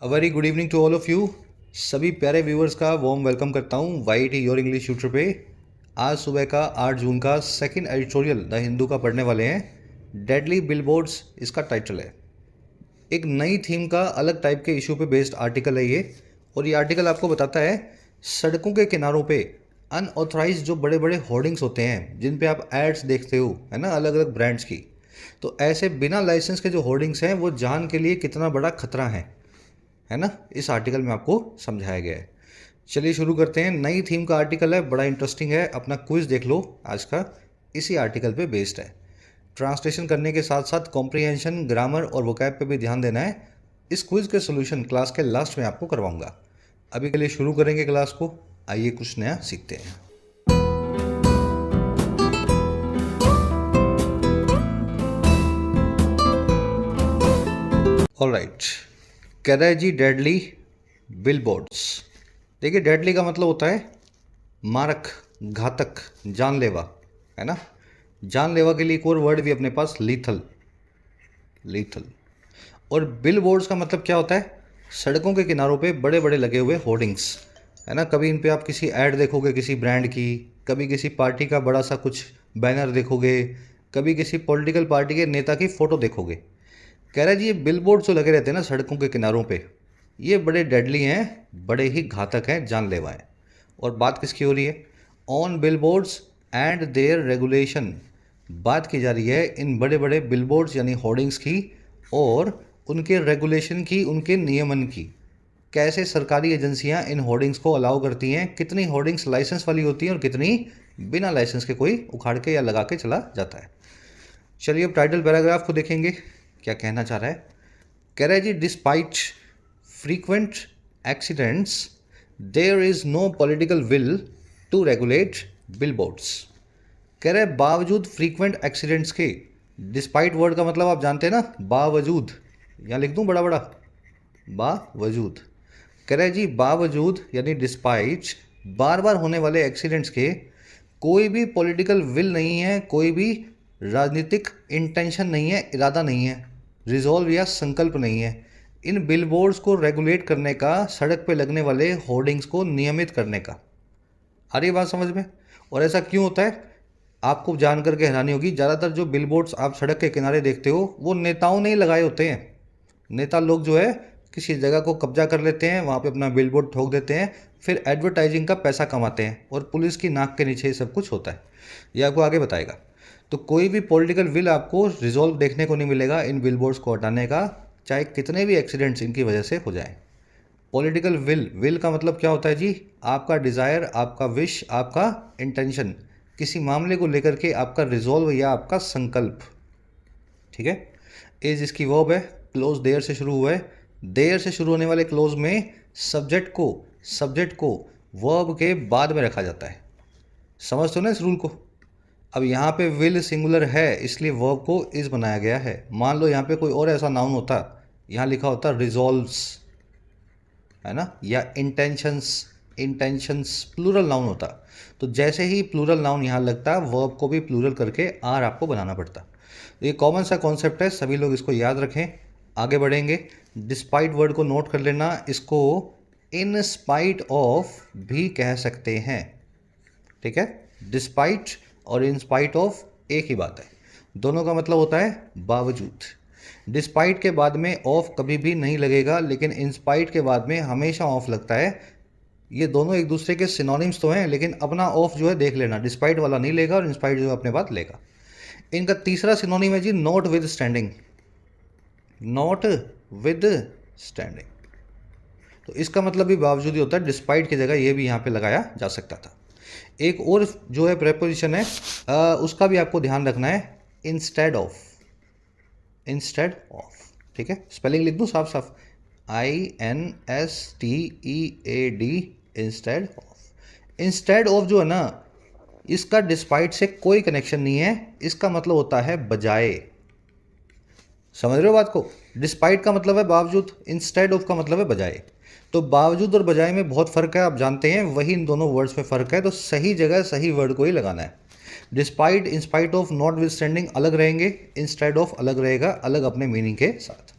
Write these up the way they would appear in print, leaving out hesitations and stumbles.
A very good evening to all of you. सभी प्यारे viewers का वार्म वेलकम करता हूँ Y T your English tutor पे। आज सुबह का 8 जून का सेकंड एडिटोरियल द हिंदू का पढ़ने वाले हैं। डेडली बिलबोर्ड्स इसका टाइटल है। एक नई थीम का अलग टाइप के इशू पे बेस्ड आर्टिकल है ये। और ये आर्टिकल आपको बताता है सड़कों के किनारों पे अनऑथराइज जो बड़े बड़े होर्डिंग्स होते हैं जिन पे आप एड्स देखते हो, है ना, अलग अलग ब्रांड्स की। तो ऐसे बिना लाइसेंस के जो होर्डिंग्स हैं वो जान के लिए कितना बड़ा खतरा है ना, इस आर्टिकल में आपको समझाया गया है। चलिए शुरू करते हैं। नई थीम का आर्टिकल है, बड़ा इंटरेस्टिंग है। अपना क्विज देख लो आज का, इसी आर्टिकल पे बेस्ड है। ट्रांसलेशन करने के साथ साथ कॉम्प्रिहेंशन, ग्रामर और वोकैब पे भी ध्यान देना है। इस क्विज के सोल्यूशन क्लास के लास्ट में आपको करवाऊंगा। अभी के लिए शुरू करेंगे क्लास को। आइए कुछ नया सीखते हैं। ऑलराइट, कैरेजी डेडली बिलबोर्ड्स। देखिए, डेडली का मतलब होता है मारक, घातक, जानलेवा, है ना। जानलेवा के लिए एक और वर्ड भी अपने पास, लीथल। लीथल। और बिलबोर्ड्स का मतलब क्या होता है? सड़कों के किनारों पे बड़े बड़े लगे हुए होर्डिंग्स, है ना। कभी इन पे आप किसी ऐड देखोगे किसी ब्रांड की, कभी किसी पार्टी का बड़ा सा कुछ बैनर देखोगे, कभी किसी पॉलिटिकल पार्टी के नेता की फ़ोटो देखोगे। कह रहा है जी, ये बिलबोर्ड जो लगे रहते हैं ना सड़कों के किनारों पे, ये बड़े डेडली हैं, बड़े ही घातक हैं, जानलेवा हैं। और बात किसकी हो रही है? On billboards and their regulation. बात की जा रही है इन बड़े बड़े बिलबोर्ड्स यानी होर्डिंग्स की और उनके रेगुलेशन की, उनके नियमन की। कैसे सरकारी एजेंसियां इन होर्डिंग्स को अलाउ करती हैं, कितनी होर्डिंग्स लाइसेंस वाली होती हैं और कितनी बिना लाइसेंस के कोई उखाड़ के या लगा के चला जाता है। चलिए अब टाइटल पैराग्राफ को देखेंगे, क्या कहना चाह रहा है। कह रहा है जी, despite frequent accidents there is no political will to regulate billboards। कह रहे बावजूद frequent accidents के, डिस्पाइट वर्ड का मतलब आप जानते हैं ना, बावजूद। यहाँ लिख दूँ बड़ा बड़ा, बावजूद। कह रहे जी, बावजूद यानी डिस्पाइट बार बार होने वाले एक्सीडेंट्स के कोई भी पॉलिटिकल विल नहीं है, कोई भी राजनीतिक इंटेंशन नहीं है, इरादा नहीं है, रिजॉल्व या संकल्प नहीं है इन बिलबोर्ड्स को रेगुलेट करने का, सड़क पे लगने वाले होर्डिंग्स को नियमित करने का। आ रही है बात समझ में? और ऐसा क्यों होता है आपको जान करके हैरानी होगी। ज़्यादातर जो बिलबोर्ड्स आप सड़क के किनारे देखते हो वो नेताओं ने ही लगाए होते हैं। नेता लोग जो है किसी जगह को कब्जा कर लेते हैं, वहाँ पे अपना बिलबोर्ड ठोक देते हैं, फिर एडवर्टाइजिंग का पैसा कमाते हैं और पुलिस की नाक के नीचे ये सब कुछ होता है। ये आपको आगे बताएगा। तो कोई भी पॉलिटिकल विल आपको रिजॉल्व देखने को नहीं मिलेगा इन बिलबोर्ड्स को हटाने का, चाहे कितने भी एक्सीडेंट्स इनकी वजह से हो जाएं। पॉलिटिकल विल, विल का मतलब क्या होता है जी? आपका डिज़ायर, आपका विश, आपका इंटेंशन, किसी मामले को लेकर के आपका रिजॉल्व या आपका संकल्प। ठीक है। एज इसकी वर्ब है, क्लोज देयर से शुरू हुआ है। देयर से शुरू होने वाले क्लोज में सब्जेक्ट को वर्ब के बाद में रखा जाता है। समझ तो ना इस रूल को? अब यहाँ पे विल सिंगुलर है इसलिए वर्ब को इज बनाया गया है। मान लो यहाँ पे कोई और ऐसा नाउन होता, यहाँ लिखा होता रिजॉल्व्स, है ना, या इंटेंशंस प्लूरल नाउन होता। तो जैसे ही प्लूरल नाउन यहाँ लगता, वर्ब को भी प्लूरल करके आर आपको बनाना पड़ता। ये कॉमन सा कॉन्सेप्ट है, सभी लोग इसको याद रखें। आगे बढ़ेंगे। डिस्पाइट वर्ड को नोट कर लेना, इसको इन स्पाइट ऑफ भी कह सकते हैं। ठीक है। डिस्पाइट और इन स्पाइट ऑफ एक ही बात है, दोनों का मतलब होता है बावजूद। डिस्पाइट के बाद में ऑफ कभी भी नहीं लगेगा, लेकिन इन स्पाइट के बाद में हमेशा ऑफ लगता है। ये दोनों एक दूसरे के सिनोनिम्स तो हैं, लेकिन अपना ऑफ जो है देख लेना, डिस्पाइट वाला नहीं लेगा और इन स्पाइट जो है अपने बात लेगा। इनका तीसरा सिनोनिम है जी notwithstanding. Notwithstanding, तो इसका मतलब भी बावजूद ही होता है। डिस्पाइट की जगह ये भी यहाँ पे लगाया जा सकता था। एक और जो है प्रेपोजिशन है, उसका भी आपको ध्यान रखना है, इंस्टेड ऑफ। इंस्टेड ऑफ, ठीक है। स्पेलिंग लिख दूँ साफ साफ, INSTEAD, instead of. Instead of जो है ना, इसका डिस्पाइट से कोई कनेक्शन नहीं है, इसका मतलब होता है बजाय। समझ रहे हो बात को? डिस्पाइट का मतलब है बावजूद, इंस्टेड ऑफ का मतलब है बजाय। तो बावजूद और बजाय में बहुत फ़र्क है, आप जानते हैं, वही इन दोनों वर्ड्स में फ़र्क है। तो सही जगह सही वर्ड को ही लगाना है। Despite, in spite of, not with standing अलग रहेंगे, इंस्टेड ऑफ अलग रहेगा, अलग अपने मीनिंग के साथ।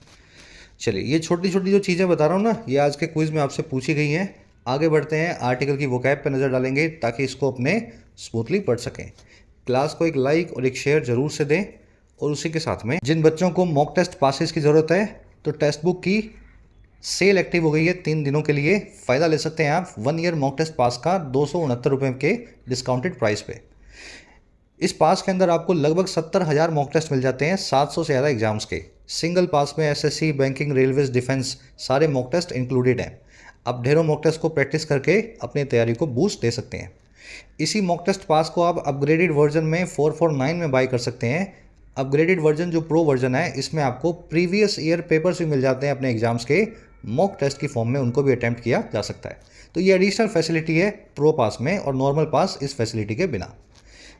चलिए, ये छोटी छोटी जो चीज़ें बता रहा हूँ ना, ये आज के क्विज में आपसे पूछी गई हैं। आगे बढ़ते हैं, आर्टिकल की वोकैब पे नज़र डालेंगे ताकि इसको अपने स्मूथली पढ़ सकें। क्लास को एक लाइक और एक शेयर जरूर से दें। और उसी के साथ में जिन बच्चों को मॉक टेस्ट पासेस की ज़रूरत है, तो टेक्स्ट बुक की सेल एक्टिव हो गई है 3 दिनों के लिए। फ़ायदा ले सकते हैं आप 1 ईयर मॉक टेस्ट पास का 269 रुपये के डिस्काउंटेड प्राइस पे। इस पास के अंदर आपको लगभग 70,000 मॉक टेस्ट मिल जाते हैं, 700 से ज़्यादा एग्जाम्स के। सिंगल पास में एसएससी, बैंकिंग, रेलवेज, डिफेंस सारे मॉक टेस्ट इंक्लूडेड हैं। आप ढेरों मॉक टेस्ट को प्रैक्टिस करके अपनी तैयारी को बूस्ट दे सकते हैं। इसी मॉक टेस्ट पास को आप अपग्रेडेड वर्जन में 449 में बाई कर सकते हैं। अपग्रेडेड वर्जन जो प्रो वर्जन है, इसमें आपको प्रीवियस ईयर पेपर्स भी मिल जाते हैं अपने एग्जाम्स के मॉक टेस्ट की फॉर्म में, उनको भी अटैम्प्ट किया जा सकता है। तो ये एडिशनल फैसिलिटी है प्रो पास में, और नॉर्मल पास इस फैसिलिटी के बिना।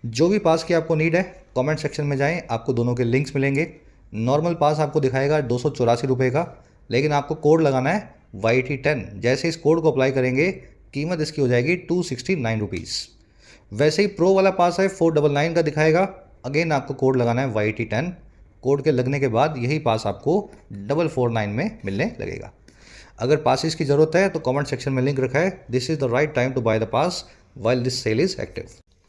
जो भी पास की आपको नीड है, कमेंट सेक्शन में जाएं, आपको दोनों के लिंक्स मिलेंगे। नॉर्मल पास आपको दिखाएगा 284 रुपये का, लेकिन आपको कोड लगाना है YT10। जैसे इस कोड को अप्लाई करेंगे, कीमत इसकी हो जाएगी 269 रुपीज़। वैसे ही प्रो वाला पास है 499 का दिखाएगा, अगेन आपको कोड लगाना है YT10। कोड के लगने के बाद यही पास आपको 449 में मिलने लगेगा। अगर पासिस की ज़रूरत है तो कमेंट सेक्शन में लिंक रखा है। This is the right time to buy the pass while this sale is active.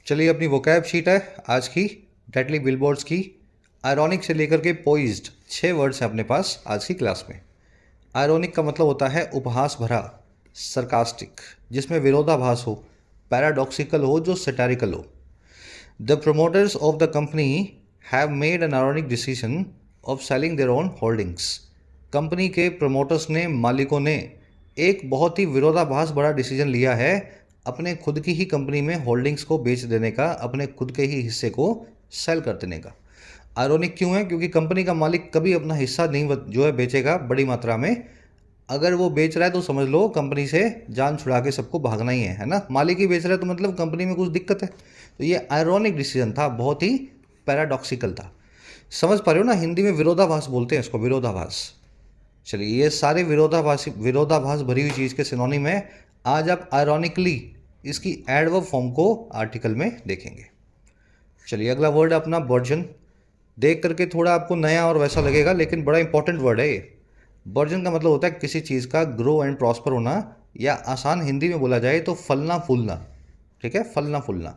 चलिए, अपनी वोकैब शीट है आज की डेडली बिलबोर्ड्स की। आयरॉनिक से लेकर के पोइज्ड 6 वर्ड्स हैं अपने पास आज की क्लास में। आयरॉनिक का मतलब होता है उपहास भरा, सरकास्टिक, जिसमें विरोधाभास हो, पैराडॉक्सिकल हो, जो सैटारिकल हो। The promoters of the company have made an ironic decision of selling their own holdings. Company के प्रमोटर्स ने, मालिकों ने एक बहुत ही विरोधाभास भरा डिसीजन लिया है अपने खुद की ही कंपनी में होल्डिंग्स को बेच देने का, अपने खुद के ही हिस्से को सेल कर देने का। आयरॉनिक क्यों है? क्योंकि कंपनी का मालिक कभी अपना हिस्सा नहीं जो है बेचेगा बड़ी मात्रा में। अगर वो बेच रहा है तो समझ लो कंपनी से जान छुड़ा के सबको भागना ही है ना। मालिक ही बेच रहा है तो मतलब कंपनी में कुछ दिक्कत है। तो ये आयरॉनिक डिसीजन था, बहुत ही पैराडॉक्सिकल था। समझ पा रहे हो ना, हिंदी में विरोधाभास बोलते हैं इसको, विरोधाभास। चलिए, ये सारे विरोधाभास भरी हुई चीज़ के सिनोनिम है। आज आप आयरॉनिकली इसकी एडवर्ब फॉर्म को आर्टिकल में देखेंगे। चलिए, अगला वर्ड है अपना वर्जन। देख करके थोड़ा आपको नया और वैसा लगेगा, लेकिन बड़ा इंपॉर्टेंट वर्ड है ये। वर्जन का मतलब होता है किसी चीज़ का ग्रो एंड प्रॉस्पर होना, या आसान हिंदी में बोला जाए तो फलना फूलना। ठीक है, फलना फूलना।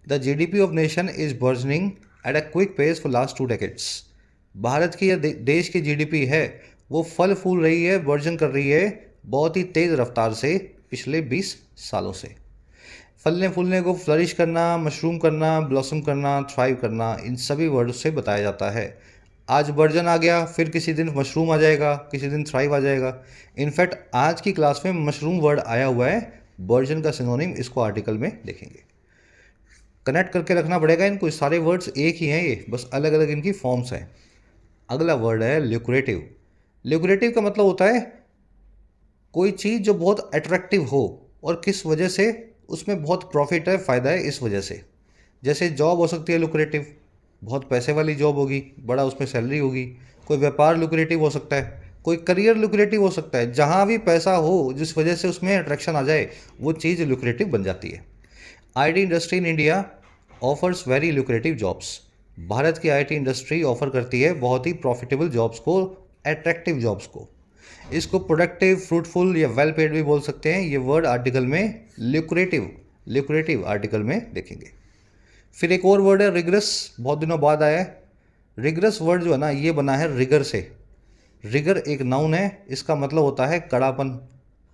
The GDP of nation is burgeoning at a quick pace for last 2 decades. Bharat की या देश की GDP है वो फल फूल रही है, वर्जन कर रही है बहुत ही तेज़ रफ्तार से पिछले 20 सालों से। फलने फूलने को फ्लरिश करना, मशरूम करना, ब्लॉसम करना, थ्राइव करना, इन सभी वर्ड से बताया जाता है। आज वर्जन आ गया, फिर किसी दिन मशरूम आ जाएगा, किसी दिन थ्राइव आ जाएगा। इनफैक्ट आज की क्लास में मशरूम वर्ड आया हुआ है, वर्जन का सिनोनिम इसको आर्टिकल में देखेंगे। कनेक्ट करके रखना पड़ेगा इनको, सारे वर्ड्स एक ही हैं, ये बस अलग अलग इनकी फॉर्म्स हैं। अगला वर्ड है ल्यूक्रेटिव। ल्यूक्रेटिव का मतलब होता है कोई चीज़ जो बहुत अट्रैक्टिव हो और किस वजह से उसमें बहुत प्रॉफिट है, फ़ायदा है, इस वजह से। जैसे जॉब हो सकती है लुक्रेटिव, बहुत पैसे वाली जॉब होगी, बड़ा उसमें सैलरी होगी। कोई व्यापार लुक्रेटिव हो सकता है, कोई करियर लुक्रेटिव हो सकता है। जहाँ भी पैसा हो जिस वजह से उसमें अट्रैक्शन आ जाए, वो चीज़ लुक्रेटिव बन जाती है। IT industry in India offers very lucrative jobs. Bharat की IT इंडस्ट्री ऑफर करती है बहुत ही प्रॉफिटेबल जॉब्स को, अट्रैक्टिव जॉब्स को। इसको प्रोडक्टिव, फ्रूटफुल या वेल पेड भी बोल सकते हैं। ये वर्ड आर्टिकल में ल्यूक्रेटिव आर्टिकल में देखेंगे। फिर एक और वर्ड है रिगरस, बहुत दिनों बाद आया है। रिगरस वर्ड जो है ना, ये बना है रिगर से। रिगर एक नाउन है, इसका मतलब होता है कड़ापन,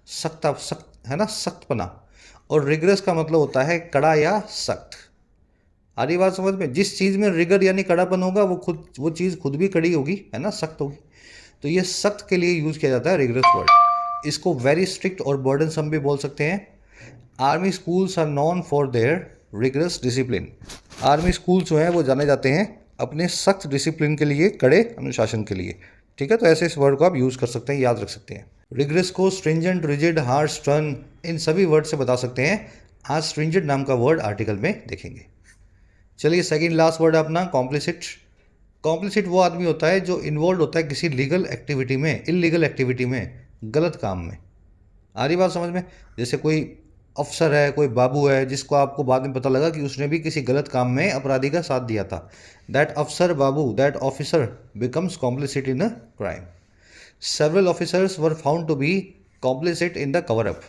सख्त है ना, सख्तपना। और रिगरस का मतलब होता है कड़ा या सख्त। आ रही बात समझ में? जिस चीज़ में रिगर यानी कड़ापन होगा वो चीज़ खुद भी कड़ी होगी, है ना, सख्त होगी। तो ये सख्त के लिए यूज़ किया जाता है रिगरस वर्ड। इसको वेरी स्ट्रिक्ट और बर्डनसम भी बोल सकते हैं। Army schools are known for their rigorous discipline. Army schools जो हैं वो जाने जाते हैं अपने सख्त डिसिप्लिन के लिए, कड़े अनुशासन के लिए। ठीक है, तो ऐसे इस वर्ड को आप यूज़ कर सकते हैं, याद रख सकते हैं। रिगरस को स्ट्रिंजेंट, रिजिड, हार्श, स्टर्न, इन सभी वर्ड से बता सकते हैं। आज स्ट्रिंजेंट नाम का वर्ड आर्टिकल में देखेंगे। चलिए, सेकेंड लास्ट वर्ड है अपना कॉम्प्लिसिट। कॉम्प्लिसिट वो आदमी होता है जो इन्वॉल्व होता है किसी लीगल एक्टिविटी में, इलीगल एक्टिविटी में, गलत काम में। आ रही बात समझ में? जैसे कोई अफसर है, कोई बाबू है, जिसको आपको बाद में पता लगा कि उसने भी किसी गलत काम में अपराधी का साथ दिया था। दैट अफसर बाबू, that officer becomes complicit in a crime. Several officers were found to be complicit in the cover up.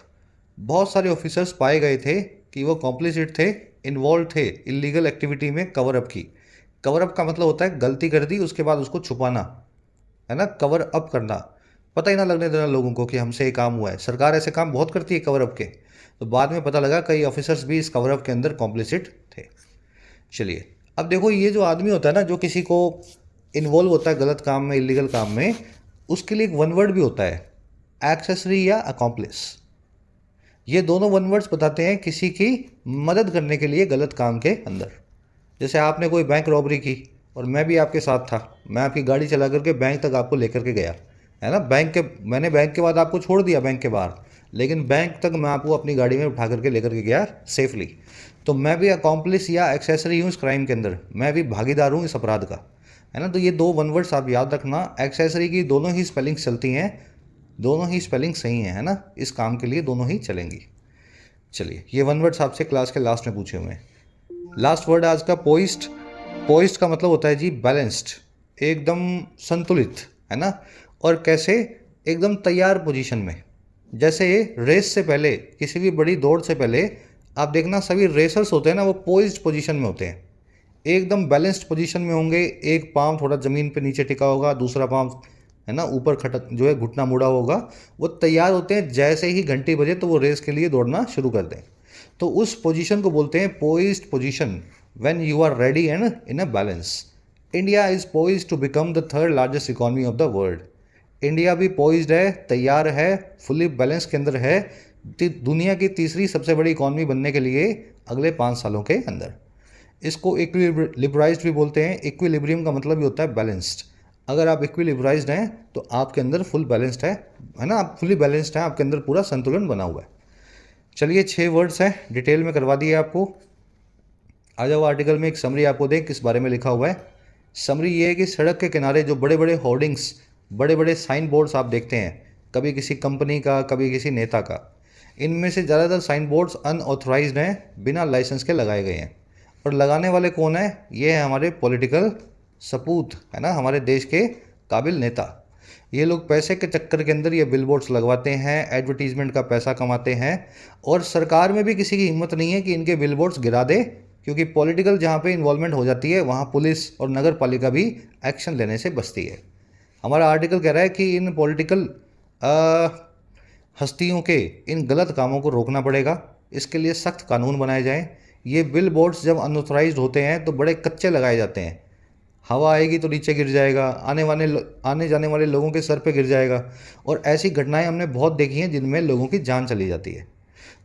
बहुत सारे ऑफिसर्स पाए गए थे कि वो कॉम्प्लिसिट थे, इन्वॉल्व थे इलीगल एक्टिविटी में, कवर अप की। कवर अप का मतलब होता है गलती कर दी उसके बाद उसको छुपाना, है ना, कवर अप करना, पता ही ना लगने देना लोगों को कि हमसे ये काम हुआ है। सरकार ऐसे काम बहुत करती है कवर अप के। तो बाद में पता लगा कई ऑफिसर्स भी इस कवर अप के अंदर कॉम्प्लिसिट थे। चलिए अब देखो, ये जो आदमी होता है ना, जो किसी को इन्वॉल्व होता है गलत काम में, इलीगल काम में, उसके लिए एक वन वर्ड भी होता है, एक्सेसरी या अकॉम्प्लिस। ये दोनों वन वर्ड्स बताते हैं किसी की मदद करने के लिए गलत काम के अंदर। जैसे आपने कोई बैंक रॉबरी की और मैं भी आपके साथ था, मैं आपकी गाड़ी चला करके बैंक तक आपको लेकर के गया, है ना, मैंने बैंक के बाद आपको छोड़ दिया बैंक के बाहर, लेकिन बैंक तक मैं आपको अपनी गाड़ी में उठा करके लेकर के गया सेफली। तो मैं भी अकॉम्प्लिस या एक्सेसरी हूँ इस क्राइम के अंदर, मैं भी भागीदार हूँ इस अपराध का, है ना। तो ये दो वन वर्ड्स आप याद रखना। एक्सेसरी की दोनों ही स्पेलिंग्स चलती हैं, दोनों ही स्पेलिंग सही हैं, है ना, इस काम के लिए दोनों ही चलेंगी। चलिए ये वन वर्ड्स आपसे क्लास के लास्ट में पूछे हुए हैं। लास्ट वर्ड आज का पोइस्ट। पोइस्ट का मतलब होता है जी बैलेंस्ड, एकदम संतुलित, है ना। और कैसे, एकदम तैयार पोजीशन में। जैसे रेस से पहले, किसी भी बड़ी दौड़ से पहले आप देखना सभी रेसर्स होते हैं ना, वो पोइज्ड पोजीशन में होते हैं, एकदम बैलेंस्ड पोजीशन में होंगे। एक पाँव थोड़ा ज़मीन पे नीचे टिका होगा, दूसरा पाँव, है ना, ऊपर खटक जो है घुटना मुड़ा होगा। वो तैयार होते हैं, जैसे ही घंटी बजे तो वो रेस के लिए दौड़ना शुरू कर दें। तो उस पोजीशन को बोलते हैं poised position, when you are ready and in a balance. India is poised to become the third largest economy of the world. India भी पोइज्ड है, तैयार है, फुली बैलेंस के अंदर है, दुनिया की तीसरी सबसे बड़ी इकॉनमी बनने के लिए अगले 5 सालों के अंदर। इसको इक्विलिब्राइज्ड भी बोलते हैं। इक्विलिब्रियम का मतलब ही होता है बैलेंस्ड। अगर आप इक्विलिब्राइज्ड हैं तो आपके अंदर फुल बैलेंस्ड है ना, आप फुली बैलेंस्ड हैं, आपके अंदर पूरा संतुलन बना हुआ है। चलिए 6 वर्ड्स हैं, डिटेल में करवा दिए आपको। आ जाओ आर्टिकल में एक समरी आपको दें किस बारे में लिखा हुआ है। समरी ये है कि सड़क के किनारे जो बड़े बड़े होर्डिंग्स, बड़े बड़े साइन बोर्ड्स आप देखते हैं, कभी किसी कंपनी का, कभी किसी नेता का, इनमें से ज़्यादातर साइन बोर्ड्स अनऑथराइज्ड हैं, बिना लाइसेंस के लगाए गए हैं। और लगाने वाले कौन है? ये है हमारे पॉलिटिकल सपूत, है ना, हमारे देश के काबिल नेता। ये लोग पैसे के चक्कर के अंदर ये बिलबोर्ड्स लगवाते हैं, एडवर्टीजमेंट का पैसा कमाते हैं। और सरकार में भी किसी की हिम्मत नहीं है कि इनके बिलबोर्ड्स गिरा दे, क्योंकि पॉलिटिकल जहाँ पे इन्वॉल्वमेंट हो जाती है वहाँ पुलिस और नगर पालिका भी एक्शन लेने से बचती है। हमारा आर्टिकल कह रहा है कि इन पॉलिटिकल हस्तियों के इन गलत कामों को रोकना पड़ेगा। इसके लिए सख्त कानून बनाए जाएं। ये बिल बोर्ड्स जब अनऑथराइज्ड होते हैं तो बड़े कच्चे लगाए जाते हैं, हवा आएगी तो नीचे गिर जाएगा, आने जाने वाले लोगों के सर पे गिर जाएगा। और ऐसी घटनाएं हमने बहुत देखी हैं जिनमें लोगों की जान चली जाती है।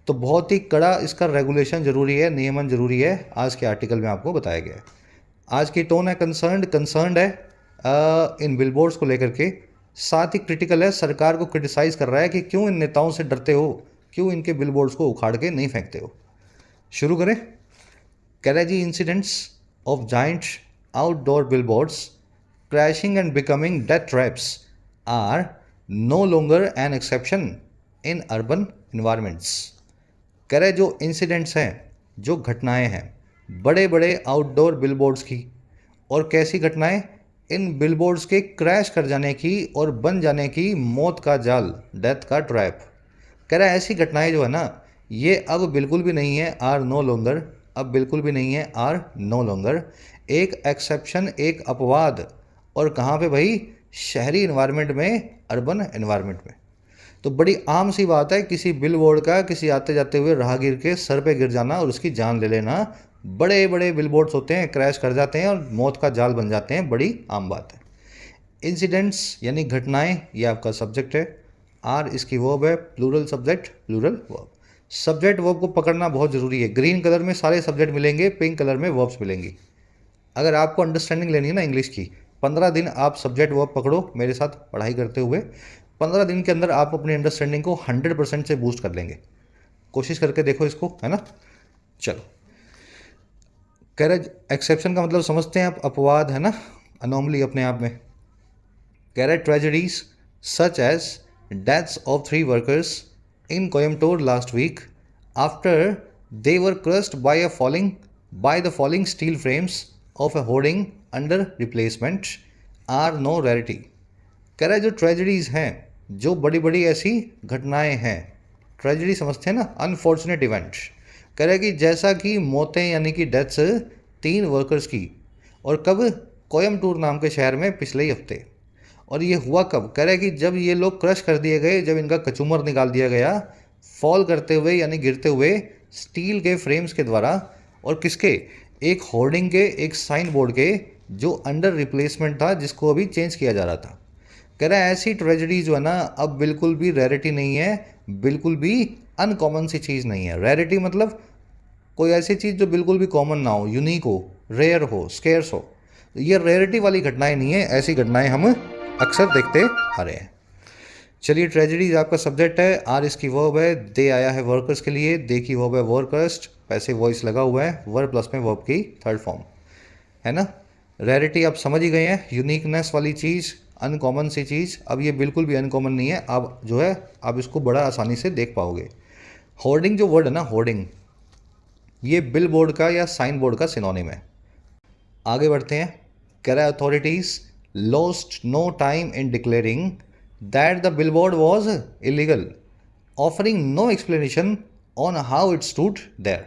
तो बहुत ही कड़ा इसका रेगुलेशन ज़रूरी है, नियमन ज़रूरी है, आज के आर्टिकल में आपको बताया गया है। आज की टोन है कंसर्न्ड है इन बिलबोर्ड्स को लेकर के, साथ ही क्रिटिकल है, सरकार को क्रिटिसाइज कर रहा है कि क्यों इन नेताओं से डरते हो, क्यों इनके बिलबोर्ड्स को उखाड़ के नहीं फेंकते हो। शुरू करें। कह रहा है जी, incidents of giant outdoor billboards crashing and becoming death traps are no longer an exception in urban environments। कह रहे जो इंसिडेंट्स हैं, जो घटनाएं हैं बड़े बड़े आउटडोर बिलबोर्ड्स की, और कैसी घटनाएं, इन बिलबोर्ड्स के क्रैश कर जाने की और बन जाने की, मौत का जाल, डेथ का ट्रैप। कह रहा है ऐसी घटनाएं जो है ना, ये अब बिल्कुल भी नहीं है, आर नो लॉन्गर, अब बिल्कुल भी नहीं है, आर नो लॉन्गर, एक एक्सेप्शन, एक अपवाद। और कहाँ पे भाई? शहरी इन्वायरमेंट में, अर्बन इन्वायरमेंट में। तो बड़ी आम सी बात है किसी बिलबोर्ड का किसी आते जाते हुए राहगीर के सर पे गिर जाना और उसकी जान ले लेना। बड़े बड़े बिलबोर्ड्स होते हैं, क्रैश कर जाते हैं और मौत का जाल बन जाते हैं, बड़ी आम बात है। इंसिडेंट्स यानी घटनाएं, ये आपका सब्जेक्ट है। आर इसकी वर्ब है, plural subject, plural verb. Subject verb को पकड़ना बहुत ज़रूरी है। ग्रीन कलर में सारे सब्जेक्ट मिलेंगे, पिंक कलर में वर्ब्स मिलेंगी। अगर आपको अंडरस्टैंडिंग लेनी है ना इंग्लिश की, 15 दिन आप सब्जेक्ट वर्ब पकड़ो मेरे साथ पढ़ाई करते हुए। 15 दिन के अंदर आप अपनी अंडरस्टैंडिंग को 100% से बूस्ट कर लेंगे। कोशिश करके देखो इसको, है ना। चलो, कह रहे एक्सेप्शन का मतलब समझते हैं आप, अपवाद, है ना, अनोमली अपने आप में। कह रहे tragedies such as deaths of 3 workers in Coimbatore last week after they were crushed by the falling steel frames of a hoarding under replacement are no rarity। कह रहा है जो ट्रेजेडीज़ हैं, जो बड़ी बड़ी ऐसी घटनाएं हैं, ट्रेजेडी समझते हैं ना, अनफॉर्चुनेट इवेंट्स। कह रहा है कि जैसा कि मौतें यानी कि डेथ्स 3 वर्कर्स की, और कब, कोयम्बटूर नाम के शहर में पिछले ही हफ्ते। और ये हुआ कब? कह रहा है कि जब ये लोग क्रश कर दिए गए, जब इनका कचूमर निकाल दिया गया फॉल करते हुए यानी गिरते हुए स्टील के फ्रेम्स के द्वारा, और किसके, एक होर्डिंग के, एक साइन बोर्ड के, जो अंडर रिप्लेसमेंट था, जिसको अभी चेंज किया जा रहा था। कह रहा है ऐसी ट्रेजेडी जो है ना अब बिल्कुल भी रेरिटी नहीं है, बिल्कुल भी अनकॉमन सी चीज़ नहीं है। रेरिटी मतलब कोई ऐसी चीज़ जो बिल्कुल भी कॉमन ना हो, यूनिक हो, रेयर हो, स्केर्स हो। तो ये रेयरिटी वाली घटनाएं नहीं है, ऐसी घटनाएं हम अक्सर देखते आ रहे हैं। चलिए, ट्रेजेडीज आपका सब्जेक्ट है, आर इसकी वर्ब है, दे आया है वर्कर्स के लिए, दे की वर्ब है वर्कर्स्ट, पैसे वॉइस लगा हुआ है, वर्ब प्लस में वर्ब की थर्ड फॉर्म है ना। रेयरिटी आप समझ ही गए हैं, यूनिकनेस वाली चीज़, अनकॉमन सी चीज़। अब ये बिल्कुल भी अनकॉमन नहीं है, आप जो है आप इसको बड़ा आसानी से देख पाओगे। होर्डिंग जो वर्ड है ना, होर्डिंग, ये बिल बोर्ड का या साइन बोर्ड का सिनोनिम है। आगे बढ़ते हैं। कह रहा है authorities lost no time in declaring that the billboard was illegal, offering no explanation on how it stood there.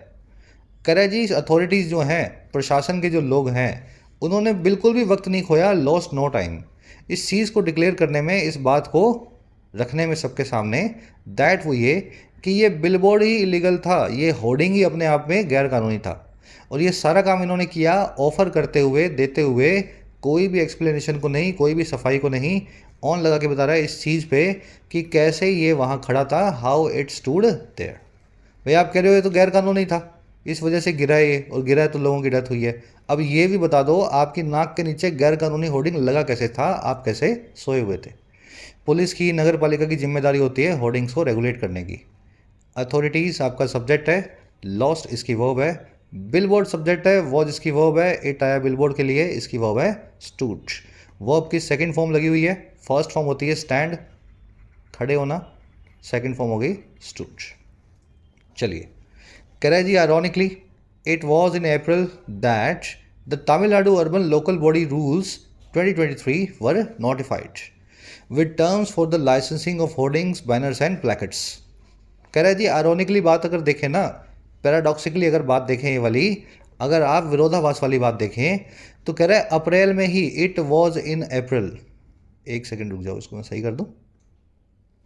कह रहा है जी, अथॉरिटीज़ जो हैं, प्रशासन के जो लोग हैं, उन्होंने बिल्कुल भी वक्त नहीं खोया, लॉस्ट नो टाइम, इस चीज़ को डिक्लेयर करने में, इस बात को रखने में सबके सामने, दैट वो ये कि ये बिलबोर्ड ही इलीगल था, ये होर्डिंग ही अपने आप में गैर कानूनी था। और ये सारा काम इन्होंने किया ऑफर करते हुए, देते हुए, कोई भी एक्सप्लेनेशन को नहीं, कोई भी सफाई को नहीं, ऑन लगा के बता रहा है इस चीज़ पे कि कैसे ये वहाँ खड़ा था, हाउ इट स्टूड देयर। भाई आप कह रहे हो ये तो गैर कानूनी था, इस वजह से गिरा ये, और गिरा है तो लोगों की डेथ हुई है। अब ये भी बता दो आपकी नाक के नीचे गैर कानूनी होर्डिंग लगा कैसे था, आप कैसे सोए हुए थे। पुलिस की, नगर पालिका की जिम्मेदारी होती है होर्डिंग्स को रेगुलेट करने की। अथॉरिटीज़ आपका सब्जेक्ट है, लॉस्ट इसकी वर्ब है, बिलबोर्ड सब्जेक्ट है, वॉज इसकी वर्ब है, इट आया बिलबोर्ड के लिए, इसकी वर्ब है स्टूड। वर्ब की सेकंड फॉर्म लगी हुई है, फर्स्ट फॉर्म होती है स्टैंड, खड़े होना, सेकंड फॉर्म हो गई स्टूड। चलिए, कह रहा है जी ironically it was in April that the Tamil Nadu urban local body rules 2023 were notified with terms for the licensing of hoardings, banners and placards. कह रहा है जी आयरॉनिकली बात अगर देखें ना, पैराडॉक्सिकली अगर बात देखें ये वाली, अगर आप विरोधाभास वाली बात देखें, तो कह रहा है अप्रैल में ही, इट वॉज इन अप्रैल, एक सेकंड रुक जाओ, इसको मैं सही कर दूं,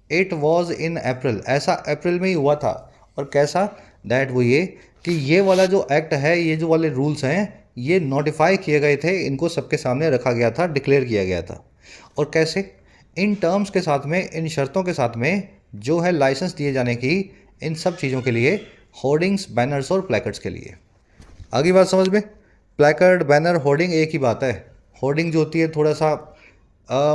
इट वॉज इन अप्रैल, ऐसा अप्रैल में ही हुआ था। और कैसा, दैट वो ये कि ये वाला जो एक्ट है, ये जो वाले रूल्स हैं, ये नोटिफाई किए गए थे, इनको सबके सामने रखा गया था, डिक्लेयर किया गया था। और कैसे, इन टर्म्स के साथ में, इन शर्तों के साथ में, जो है लाइसेंस दिए जाने की इन सब चीज़ों के लिए, होर्डिंग्स, बैनर्स और प्लैकेट्स के लिए। आगे बात समझ में, प्लैकार्ड, बैनर, होर्डिंग एक ही बात है। होर्डिंग जो होती है थोड़ा सा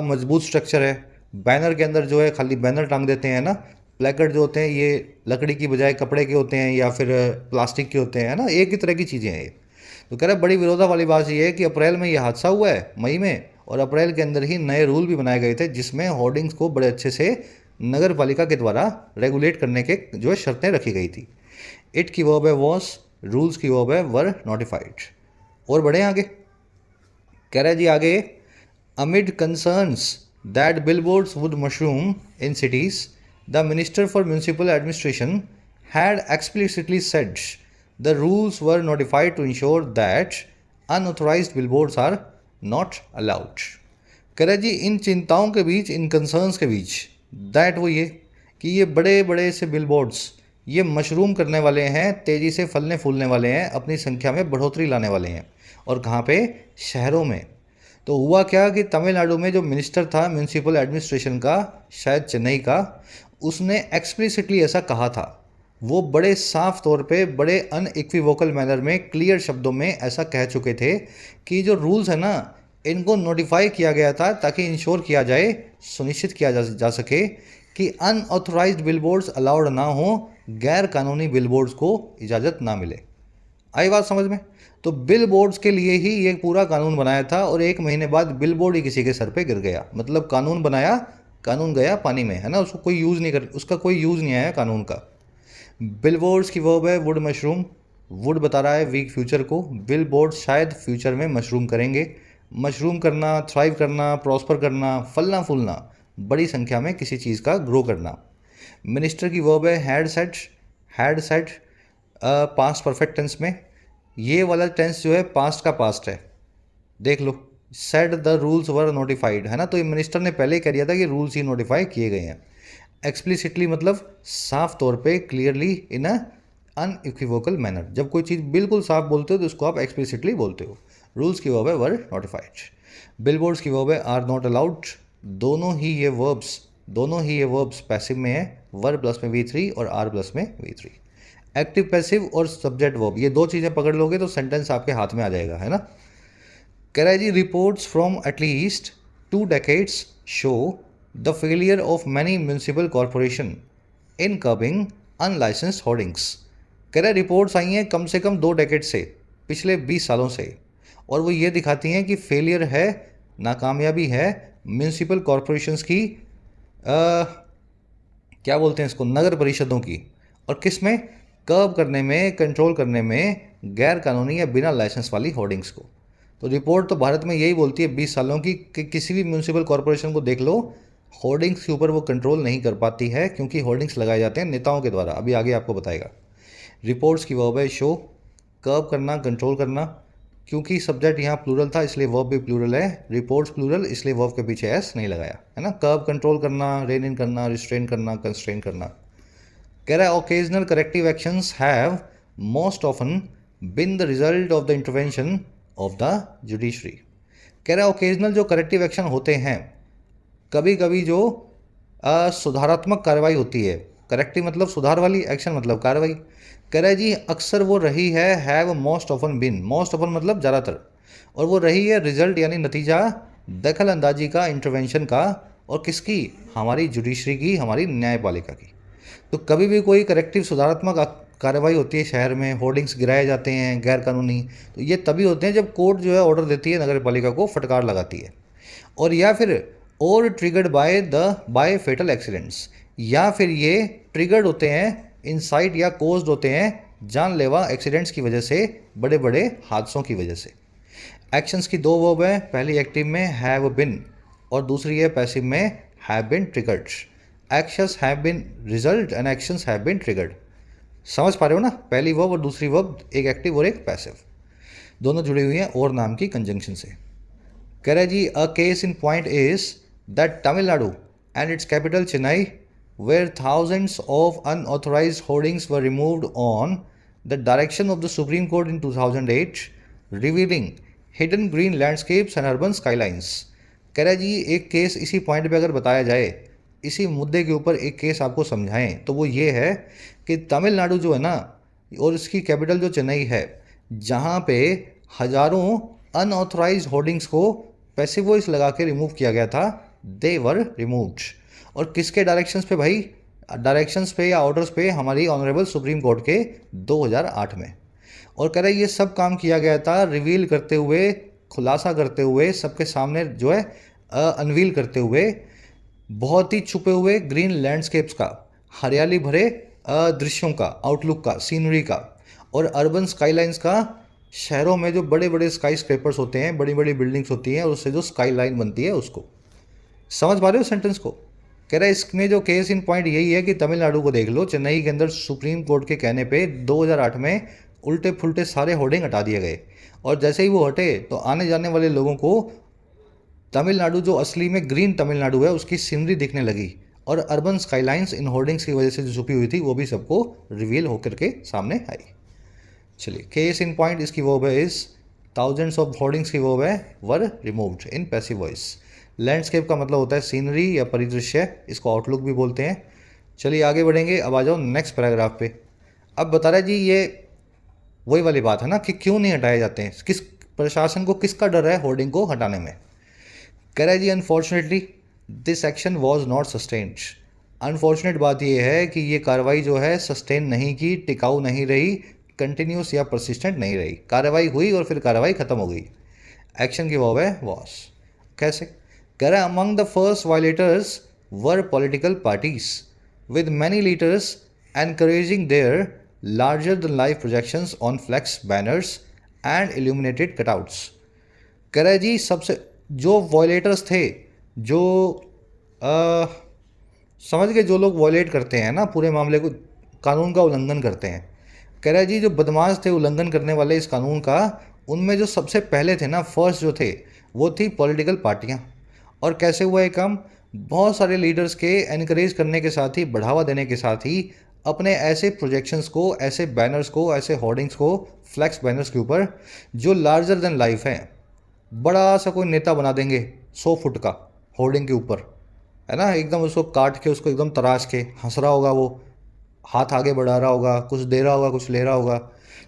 मजबूत स्ट्रक्चर है, बैनर के अंदर जो है खाली बैनर टांग देते हैं ना। प्लैकार्ड जो होते हैं ये लकड़ी की बजाय कपड़े के होते हैं या फिर प्लास्टिक के होते हैं ना, एक ही तरह की चीज़ें हैं ये। तो कह रहे हैं बड़ी विरोधा वाली बात ये है कि अप्रैल में ये हादसा हुआ है, मई में, और अप्रैल के अंदर ही नए रूल भी बनाए गए थे, जिसमें होर्डिंग्स को बड़े अच्छे से नगर पालिका के द्वारा रेगुलेट करने के जो है शर्तें रखी गई थी। इट की वर्ब है वॉज, रूल्स की वर्ब है वर नोटिफाइड। और बढ़े आगे, कह रहा है जी आगे, amid concerns that billboards would mushroom in cities, the minister for municipal administration had explicitly said the rules were notified to ensure that unauthorised billboards are not allowed. कह रहा है जी इन चिंताओं के बीच, इन कंसर्न्स के बीच, दैट वो ये कि ये बड़े बड़े से बिलबोर्ड्स ये मशरूम करने वाले हैं, तेज़ी से फलने फूलने वाले हैं, अपनी संख्या में बढ़ोतरी लाने वाले हैं। और कहाँ पे, शहरों में। तो हुआ क्या कि तमिलनाडु में जो मिनिस्टर था म्यूनिसिपल एडमिनिस्ट्रेशन का, शायद चेन्नई का, उसने एक्सप्लिसिटली ऐसा कहा था। वो बड़े साफ तौर पे, बड़े अनइक्विवोकल मैनर में, क्लियर शब्दों में ऐसा कह चुके थे कि जो रूल्स है ना, इनको नोटिफाई किया गया था ताकि इंश्योर किया जाए, सुनिश्चित किया जा सके कि अनऑथोराइज्ड बिलबोर्ड्स अलाउड ना हो, गैर कानूनी बिलबोर्ड्स को इजाज़त ना मिले। आई बात समझ में। तो बिलबोर्ड्स के लिए ही ये पूरा कानून बनाया था, और 1 महीने बाद बिलबोर्ड ही किसी के सर पे गिर गया। मतलब कानून बनाया, कानून गया पानी में, है ना, उसको कोई यूज़ नहीं कर, उसका कोई यूज़ नहीं आया कानून का। बिलबोर्ड्स की वर्ब है वुड मशरूम, वुड बता रहा है वीक फ्यूचर को, बिलबोर्ड शायद फ्यूचर में मशरूम करेंगे, मशरूम करना, थ्राइव करना, प्रॉस्पर करना, फलना फूलना, बड़ी संख्या में किसी चीज़ का ग्रो करना। मिनिस्टर की वर्ब है had said past perfect tense में। ये वाला टेंस जो है पास्ट का पास्ट है, देख लो। Said the rules were notified, है ना, तो ये मिनिस्टर ने पहले ही कह दिया था कि रूल्स ही नोटिफाई किए गए हैं। एक्सप्लिसिटली मतलब साफ तौर पे, क्लियरली, इन अ अनइक्विवोकल मैनर। जब कोई चीज़ बिल्कुल साफ बोलते हो तो उसको आप एक्सप्लिसिटली बोलते हो। रूल्स की वर्ब है वर नोटिफाइड। बिलबोर्ड्स की वर्ब है आर नॉट अलाउड। दोनों ही ये वर्ब्स पैसिव में है, वर प्लस में V3 और आर प्लस में V3। एक्टिव पैसिव और सब्जेक्ट वर्ब, ये दो चीज़ें पकड़ लोगे तो सेंटेंस आपके हाथ में आ जाएगा, है ना। कह रहा है जी, reports from at least 2 decades show the failure of many municipal corporation in curbing unlicensed hoardings. कह रहा है रिपोर्ट्स आई हैं कम से कम 2 decade से, पिछले 20 सालों से, और वो ये दिखाती हैं कि फेलियर है, नाकामयाबी है म्यूनसिपल कॉरपोरेशंस की, क्या बोलते हैं इसको, नगर परिषदों की, और किस में, कर्ब करने में, कंट्रोल करने में गैर कानूनी या बिना लाइसेंस वाली होर्डिंग्स को। तो रिपोर्ट तो भारत में यही बोलती है 20 सालों की कि किसी भी म्यूनसिपल कॉरपोरेशन को देख लो, होर्डिंग्स के ऊपर वो कंट्रोल नहीं कर पाती है, क्योंकि होर्डिंग्स लगाए जाते हैं नेताओं के द्वारा। अभी आगे आपको बताएगा। रिपोर्ट्स की वर्ब है शो, कर्ब करना, कंट्रोल करना। क्योंकि सब्जेक्ट यहाँ प्लूरल था इसलिए वर्ब भी प्लूरल है, रिपोर्ट्स प्लूरल इसलिए वर्ब के पीछे एस नहीं लगाया, है ना। कर्ब कंट्रोल करना, रेन इन करना, रिस्ट्रेन करना, कंस्ट्रेन करना। कह रहा है occasional corrective actions have most often been the result of the intervention of the judiciary. कह रहा है ओकेजनल जो करेक्टिव एक्शन होते हैं, कभी कभी जो सुधारात्मक कार्रवाई होती है, करेक्टिव मतलब सुधार वाली, एक्शन मतलब कार्रवाई। कह रहा है जी अक्सर वो रही है, have most often been, most often मतलब ज़्यादातर, और वो रही है रिजल्ट यानी नतीजा, दखल अंदाजी का, इंटरवेंशन का, और किसकी, हमारी जुडिशरी की, हमारी न्यायपालिका की। तो कभी भी कोई करेक्टिव सुधारात्मक कार्रवाई होती है शहर में, होर्डिंग्स गिराए जाते हैं गैर कानूनी, तो ये तभी होते हैं जब कोर्ट जो है ऑर्डर देती है, नगर पालिका को फटकार लगाती है, और या फिर और ट्रिगर्ड बाय फेटल एक्सीडेंट्स, या फिर ये ट्रिगर्ड होते हैं, इंसाइट या कोज्ड होते हैं जानलेवा एक्सीडेंट्स की वजह से, बड़े बड़े हादसों की वजह से। एक्शंस की 2 वर्ब है, पहली एक्टिव में हैव बिन और दूसरी है पैसिव में have been triggered. Actions have been result and actions have been triggered. समझ पा रहे हो ना, पहली वर्ब और दूसरी वर्ब, एक एक्टिव और एक पैसिव, दोनों जुड़ी हुई हैं और नाम की कंजंक्शन से। कह रहा है जी a case in point is that Tamil Nadu and its capital Chennai where thousands of unauthorized hoardings were removed on the direction of the Supreme Court in 2008, revealing hidden green landscapes and urban skylines। कह रहा है जी एक case इसी point पे अगर बताया जाए, इसी मुद्दे के ऊपर एक केस आपको समझाएं, तो वो ये है कि तमिलनाडु जो है ना, और इसकी कैपिटल जो चेन्नई है, जहाँ पे हजारों अनऑथराइज होर्डिंग्स को पैसिव वॉइस लगा के रिमूव किया गया था, दे वर रिमूव्ड। और किसके डायरेक्शंस पे भाई, डायरेक्शंस पे या ऑर्डर्स पे, हमारी ऑनरेबल सुप्रीम कोर्ट के 2008 में। और कह रहे ये सब काम किया गया था रिवील करते हुए, खुलासा करते हुए, सबके सामने जो है अनवील करते हुए, बहुत ही छुपे हुए ग्रीन लैंडस्केप्स का, हरियाली भरे दृश्यों का, आउटलुक का, सीनरी का, और अर्बन स्काईलाइंस का, शहरों में जो बड़े बड़े स्काई स्क्रेपर्स होते हैं, बड़ी बड़ी बिल्डिंग्स होती हैं, और उससे जो स्काई लाइन बनती है उसको। समझ पा रहे हो सेंटेंस को। कह रहा है इसमें जो केस इन पॉइंट यही है कि तमिलनाडु को देख लो, चेन्नई के अंदर सुप्रीम कोर्ट के कहने पे 2008 में उल्टे फुलटे सारे होर्डिंग हटा दिए गए, और जैसे ही वो हटे तो आने जाने वाले लोगों को तमिलनाडु जो असली में ग्रीन तमिलनाडु है उसकी सीनरी दिखने लगी, और अर्बन स्काईलाइंस इन होर्डिंग्स की वजह से जो छुपी हुई थी वो भी सबको रिवील होकर के सामने आई। चलिए केस इन पॉइंट इसकी वर्ब है इज, थाउजेंड्स ऑफ होर्डिंग्स की वर्ब है were removed in passive voice. Landscape का मतलब होता है सीनरी या परिदृश्य, इसको आउटलुक भी बोलते हैं। चलिए आगे बढ़ेंगे, अब आ जाओ नेक्स्ट पैराग्राफ पे। अब बता रहा है जी ये वही वाली बात है ना कि क्यों नहीं हटाए जाते हैं, किस प्रशासन को किसका डर है होर्डिंग को हटाने में। कह रहा है जी unfortunately this action was not sustained. Unfortunate बात यह है कि ये कार्रवाई जो है सस्टेन नहीं की, टिकाऊ नहीं रही, कंटिन्यूस या परसिस्टेंट नहीं रही। कार्रवाई हुई और फिर कार्रवाई खत्म हो गई। एक्शन की वर्ब है वॉज। कैसे, कह रहा है among the first violators were political parties with many leaders encouraging their larger than life projections on flex banners and illuminated cutouts. कह रहा है जी सबसे जो वॉयलेटर्स थे, जो आ, समझ गए, जो लोग वॉयलेट करते हैं ना पूरे मामले को, कानून का उल्लंघन करते हैं। कह रहा है जी जो बदमाश थे उल्लंघन करने वाले इस कानून का, उनमें जो सबसे पहले थे ना, फर्स्ट जो थे, वो थी पॉलिटिकल पार्टियां। और कैसे हुआ ये काम? बहुत सारे लीडर्स के एनकरेज करने के साथ ही, बढ़ावा देने के साथ ही, अपने ऐसे प्रोजेक्शंस को, ऐसे बैनर्स को, ऐसे होर्डिंग्स को, फ्लैक्स बैनर्स के ऊपर जो लार्जर देन लाइफ है, बड़ा सा कोई नेता बना देंगे 100 फुट का होर्डिंग के ऊपर, है ना, एकदम उसको काट के, उसको एकदम तराश के हंस रहा होगा वो, हाथ आगे बढ़ा रहा होगा, कुछ दे रहा होगा, कुछ ले रहा होगा।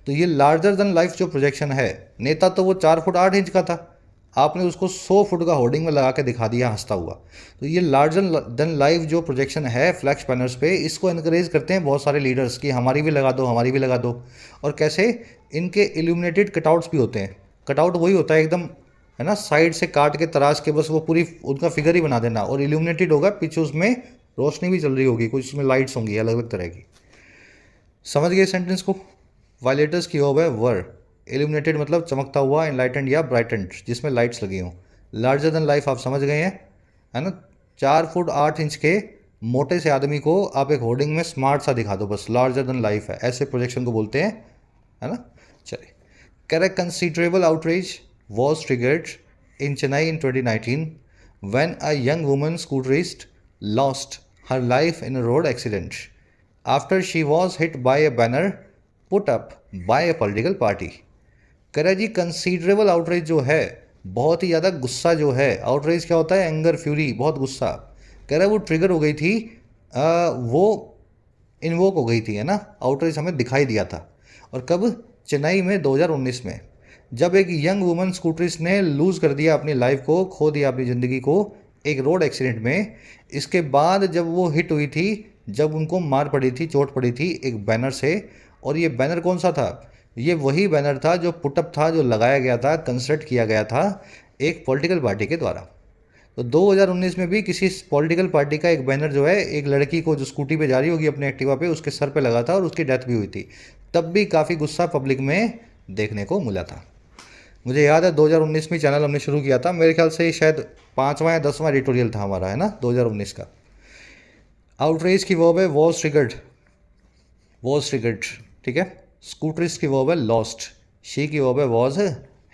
तो ये लार्जर देन लाइफ जो प्रोजेक्शन है, नेता तो वो 4 फुट 8 इंच का था, आपने उसको 100 फुट का होर्डिंग में लगा के दिखा दिया हंसता हुआ। तो ये लार्जर देन लाइफ जो प्रोजेक्शन है फ्लैक्स बैनर्स पे, इसको इनकरेज करते हैं बहुत सारे लीडर्स कि हमारी भी लगा दो, हमारी भी लगा दो। और कैसे? इनके इल्यूमिनेटेड कटआउट्स भी होते हैं। कटआउट वही होता है एकदम, है ना, साइड से काट के तराश के बस वो पूरी उनका फिगर ही बना देना, और इल्यूमिनेटेड होगा, पीछे उसमें रोशनी भी चल रही होगी, कुछ उसमें लाइट्स होंगी अलग अलग तरह की। समझ गए सेंटेंस को? वायलेटर्स की वर्ब है वर, इल्यूमिनेटेड मतलब चमकता हुआ, एनलाइटेंड या ब्राइटेंड जिसमें लाइट्स लगी हों। लार्जर देन लाइफ आप समझ गए हैं, है ना, 4 फुट 8 इंच के मोटे से आदमी को आप एक होर्डिंग में स्मार्ट सा दिखा दो, बस लार्जर देन लाइफ है, ऐसे प्रोजेक्शन को बोलते हैं, है ना। चलिए, correct, considerable outreach was triggered in Chennai in 2019 when a young woman scooterist lost her life in a road accident after she was hit by a banner put up by a political party। कह रहा है जी considerable outreach जो है, बहुत ही ज़्यादा गुस्सा जो है, आउटरीच क्या होता है? एंगर, फ्यूरी, बहुत गुस्सा। कह रहा है वो ट्रिगर हो गई थी, वो इन्वोक हो गई थी, है ना, आउटरीच हमें दिखाई दिया था। और कब? चेन्नई में 2019 में, जब एक यंग वुमन स्कूटरिस्ट ने लूज़ कर दिया अपनी लाइफ को, खो दिया अपनी ज़िंदगी को एक रोड एक्सीडेंट में। इसके बाद जब वो हिट हुई थी, जब उनको मार पड़ी थी, चोट पड़ी थी एक बैनर से। और ये बैनर कौन सा था? ये वही बैनर था जो पुटअप था, जो लगाया गया था, कंस्ट्रक्ट किया गया था एक पॉलिटिकल पार्टी के द्वारा। तो 2019 में भी किसी पॉलिटिकल पार्टी का एक बैनर जो है, एक लड़की को जो स्कूटी पे जा रही होगी अपने एक्टिवा पे, उसके सर पे लगा था और उसकी डेथ भी हुई थी। तब भी काफ़ी गुस्सा पब्लिक में देखने को मिला था। मुझे याद है 2019 में चैनल हमने शुरू किया था, मेरे ख्याल से शायद 5वां या 10वां एडिटोरियल था हमारा, है ना, 2019 का। आउटरीच की वर्ब है वॉज ट्रिगर्ड, वॉज ट्रिगर्ड, ठीक है। स्कूटरिस्ट की वर्ब है लॉस्ट, शी की वर्ब है वॉज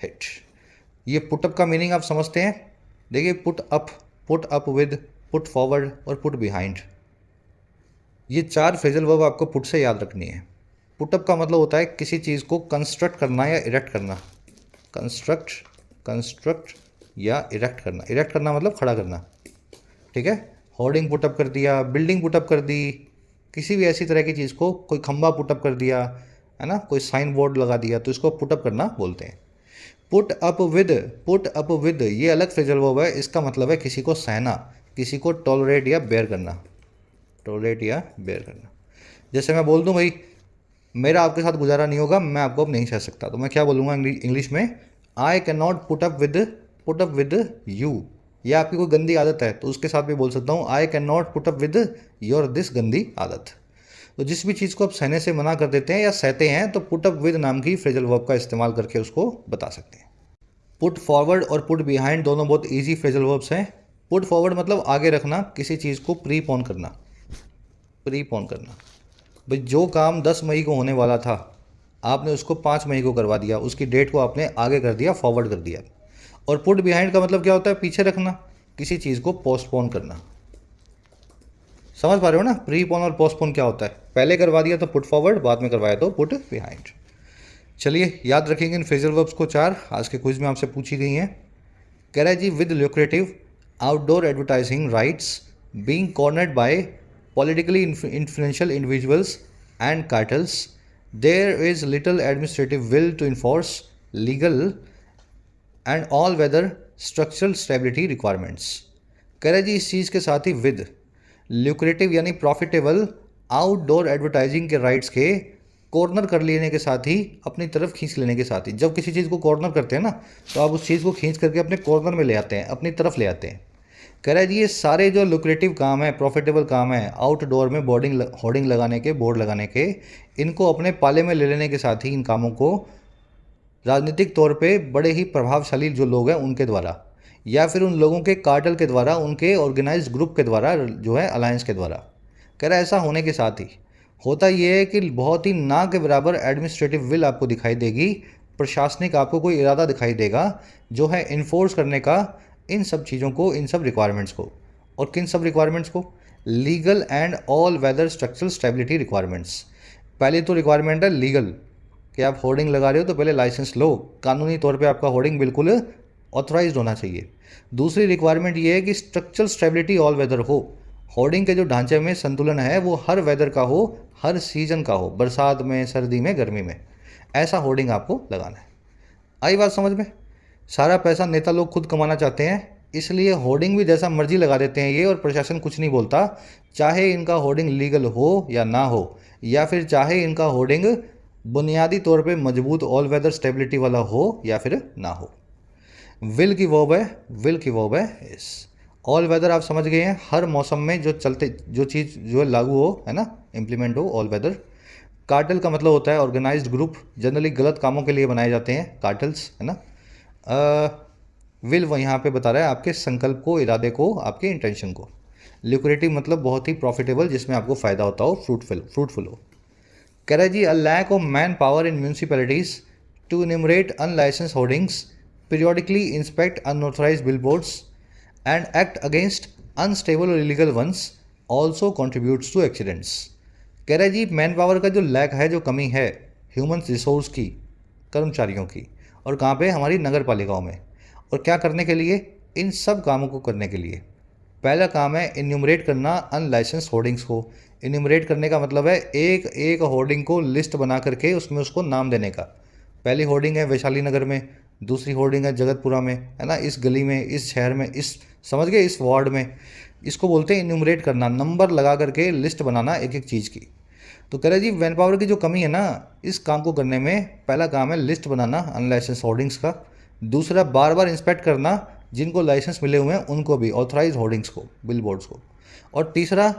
हिट। ये पुटअप का मीनिंग आप समझते हैं? देखिए, put up with, put forward और पुट बिहाइंड, ये 4 फ्रेजल वर्ब आपको पुट से याद रखनी है। पुटअप का मतलब होता है किसी चीज़ को कंस्ट्रक्ट करना या इरेक्ट करना, कंस्ट्रक्ट या इरेक्ट करना। इरेक्ट करना मतलब खड़ा करना, ठीक है। होर्डिंग पुटअप कर दिया, बिल्डिंग पुटअप कर दी, किसी भी ऐसी तरह की चीज़ को, कोई खंबा पुटअप कर दिया, है ना, कोई साइन बोर्ड लगा दिया, तो इसको पुटअप करना बोलते हैं। पुट अप विद ये अलग फ्रेजल वर्ब है, इसका मतलब है किसी को सहना, किसी को टॉलरेट या बेयर करना, टॉलरेट या बेयर करना। जैसे मैं बोल दूं भाई मेरा आपके साथ गुजारा नहीं होगा, मैं आपको अब नहीं सह सकता, तो मैं क्या बोलूँगा इंग्लिश में? I can not put up with you. ये आपकी कोई गंदी आदत है तो उसके साथ भी बोल सकता हूँ, I can not put up with your this गंदी आदत। तो जिस भी चीज़ को आप सहने से मना कर देते हैं या सहते हैं, तो पुट अप विद नाम की फ्रेजल वर्ब का इस्तेमाल करके उसको बता सकते हैं। पुट फॉरवर्ड और पुट बिहाइंड दोनों बहुत ईजी फ्रेजल वर्ब्स हैं। पुट फॉरवर्ड मतलब आगे रखना, किसी चीज़ को प्रीपोन करना, प्रीपोन करना। भाई जो काम 10 मई को होने वाला था, आपने उसको 5 मई को करवा दिया, उसकी डेट को आपने आगे कर दिया, फॉरवर्ड कर दिया। और पुट बिहाइंड का मतलब क्या होता है? पीछे रखना, किसी चीज़ को पोस्टपोन करना। समझ पा रहे हो ना? प्रीपोन और पोस्टपोन क्या होता है? पहले करवा दिया तो पुट फॉरवर्ड, बाद में करवाया तो पुट बिहाइंड। चलिए याद रखेंगे इन फ्रेजल वर्ब्स को 4, आज के क्विज में आपसे पूछी गई हैं। कह रहा है जी with lucrative outdoor advertising rights being cornered by politically influential individuals and cartels, there is little administrative will to enforce legal and all-weather structural stability requirements। कह रहे जी इस चीज़ के साथ ही विद ल्यूक्रेटिव यानी प्रॉफिटेबल आउटडोर एडवर्टाइजिंग के rights के corner कर लेने के साथ ही, अपनी तरफ खींच लेने के साथ ही, जब किसी चीज़ को कॉर्नर करते हैं ना, तो आप उस चीज़ को खींच करके अपने कॉर्नर में ले आते हैं, अपनी तरफ ले आते हैं। कह रहा है जी ये सारे जो लुक्रेटिव काम है, प्रॉफिटेबल काम है, आउटडोर में होर्डिंग लगाने के, बोर्ड लगाने के, इनको अपने पाले में ले लेने के साथ ही इन कामों को राजनीतिक तौर पे बड़े ही प्रभावशाली जो लोग हैं उनके द्वारा, या फिर उन लोगों के कार्टेल के द्वारा, उनके ऑर्गेनाइज्ड ग्रुप के द्वारा, जो है अलायंस के द्वारा। कह रहा है ऐसा होने के साथ ही होता ये है कि बहुत ही ना के बराबर एडमिनिस्ट्रेटिव विल आपको दिखाई देगी, प्रशासनिक आपको कोई इरादा दिखाई देगा जो है इन्फोर्स करने का इन सब चीज़ों को, इन सब रिक्वायरमेंट्स को। और किन सब रिक्वायरमेंट्स को? Legal and all weather structural stability requirements. पहली तो रिक्वायरमेंट है लीगल, कि आप होर्डिंग लगा रहे हो तो पहले लाइसेंस लो, कानूनी तौर पे आपका होर्डिंग बिल्कुल ऑथराइज्ड होना चाहिए। दूसरी रिक्वायरमेंट ये है कि स्ट्रक्चरल स्टेबिलिटी ऑल वेदर हो, होर्डिंग के जो ढांचे में संतुलन है वो हर वेदर का हो, हर सीजन का हो, बरसात में, सर्दी में, गर्मी में, ऐसा होर्डिंग आपको लगाना है। आई बात समझ में? सारा पैसा नेता लोग खुद कमाना चाहते हैं, इसलिए होर्डिंग भी जैसा मर्जी लगा देते हैं ये, और प्रशासन कुछ नहीं बोलता, चाहे इनका होर्डिंग लीगल हो या ना हो, या फिर चाहे इनका होर्डिंग बुनियादी तौर पे मजबूत ऑल वेदर स्टेबिलिटी वाला हो या फिर ना हो। विल की वर्ब है, विल की वर्ब है इस। ऑल वेदर आप समझ गए हैं, हर मौसम में जो चलते, जो चीज़ जो लागू हो, है ना, इम्प्लीमेंट हो, ऑल वेदर। कार्टेल का मतलब होता है ऑर्गेनाइज्ड ग्रुप, जनरली गलत कामों के लिए बनाए जाते हैं कार्टेल्स, है ना। विल वो यहाँ पे बता रहा है आपके संकल्प को, इरादे को, आपके इंटेंशन को। लिक्विडिटी मतलब बहुत ही प्रॉफिटेबल, जिसमें आपको फ़ायदा होता हो, फ्रूटफुल हो। कह रहा है जी, a lack of manpower in municipalities to enumerate unlicensed hoardings, periodically inspect unauthorized billboards and act against unstable or illegal ones also contributes to accidents। कह रहा है जी, मैन पावर का जो लैक है, जो कमी है ह्यूमन रिसोर्स की, कर्मचारियों की, और कहाँ पे? हमारी नगर पालिकाओं में। और क्या करने के लिए? इन सब कामों को करने के लिए पहला काम है इन्यूमरेट करना अनलाइसेंस होर्डिंग्स को। इन्यूमरेट करने का मतलब है एक एक होर्डिंग को लिस्ट बना करके उसमें उसको नाम देने का। पहली होर्डिंग है वैशाली नगर में, दूसरी होर्डिंग है जगतपुरा में, है ना, इस गली में, इस शहर में, इस, समझ गए, इस वार्ड में। इसको बोलते हैं इन्यूमरेट करना, नंबर लगा करके लिस्ट बनाना एक एक चीज़ की। तो कह रहे जी, मैन पावर की जो कमी है ना, इस काम को करने में पहला काम है लिस्ट बनाना अनलाइसेंस होर्डिंग्स का। दूसरा, बार बार इंस्पेक्ट करना जिनको लाइसेंस मिले हुए हैं उनको भी, ऑथराइज होर्डिंग्स को, बिल बोर्ड्स को। और तीसरा,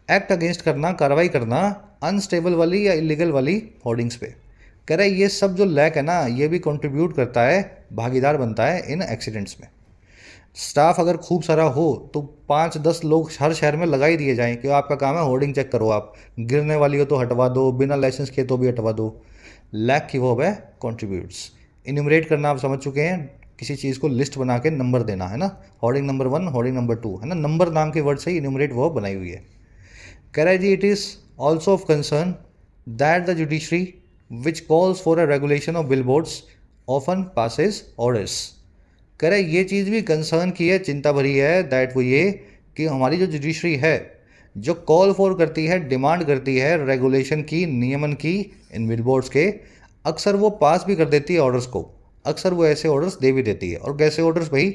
एक्ट अगेंस्ट करना, कार्रवाई करना अनस्टेबल वाली या इलीगल वाली होर्डिंग्स पे। कह रहे ये सब जो लैक है ना, ये भी कंट्रीब्यूट करता है, भागीदार बनता है इन एक्सीडेंट्स में। स्टाफ अगर खूब सारा हो तो 5-10 लोग हर शहर में लगा ही दिए जाएं कि आपका काम है होर्डिंग चेक करो, आप गिरने वाली हो तो हटवा दो, बिना लाइसेंस के तो भी हटवा दो। लैक की वो है कंट्रीब्यूट्स। इन्यूमरेट करना आप समझ चुके हैं, किसी चीज़ को लिस्ट बना के नंबर देना, है ना, होर्डिंग नंबर 1, होर्डिंग नंबर 2, है ना, नंबर नाम के वर्ड से ही इन्यूमरेट वो बनाई हुई है। कह रहा है जी, it is also of concern that the judiciary which calls for a regulation of billboards often passes orders. कह रहे ये चीज़ भी कंसर्न की है, चिंता भरी है, दैट वो ये कि हमारी जो जुडिशरी है, जो कॉल फॉर करती है, डिमांड करती है रेगुलेशन की, नियमन की इन बिल बोर्ड्स के, अक्सर वो पास भी कर देती है ऑर्डर्स को, अक्सर वो ऐसे ऑर्डर्स दे भी देती है। और कैसे ऑर्डर्स भाई?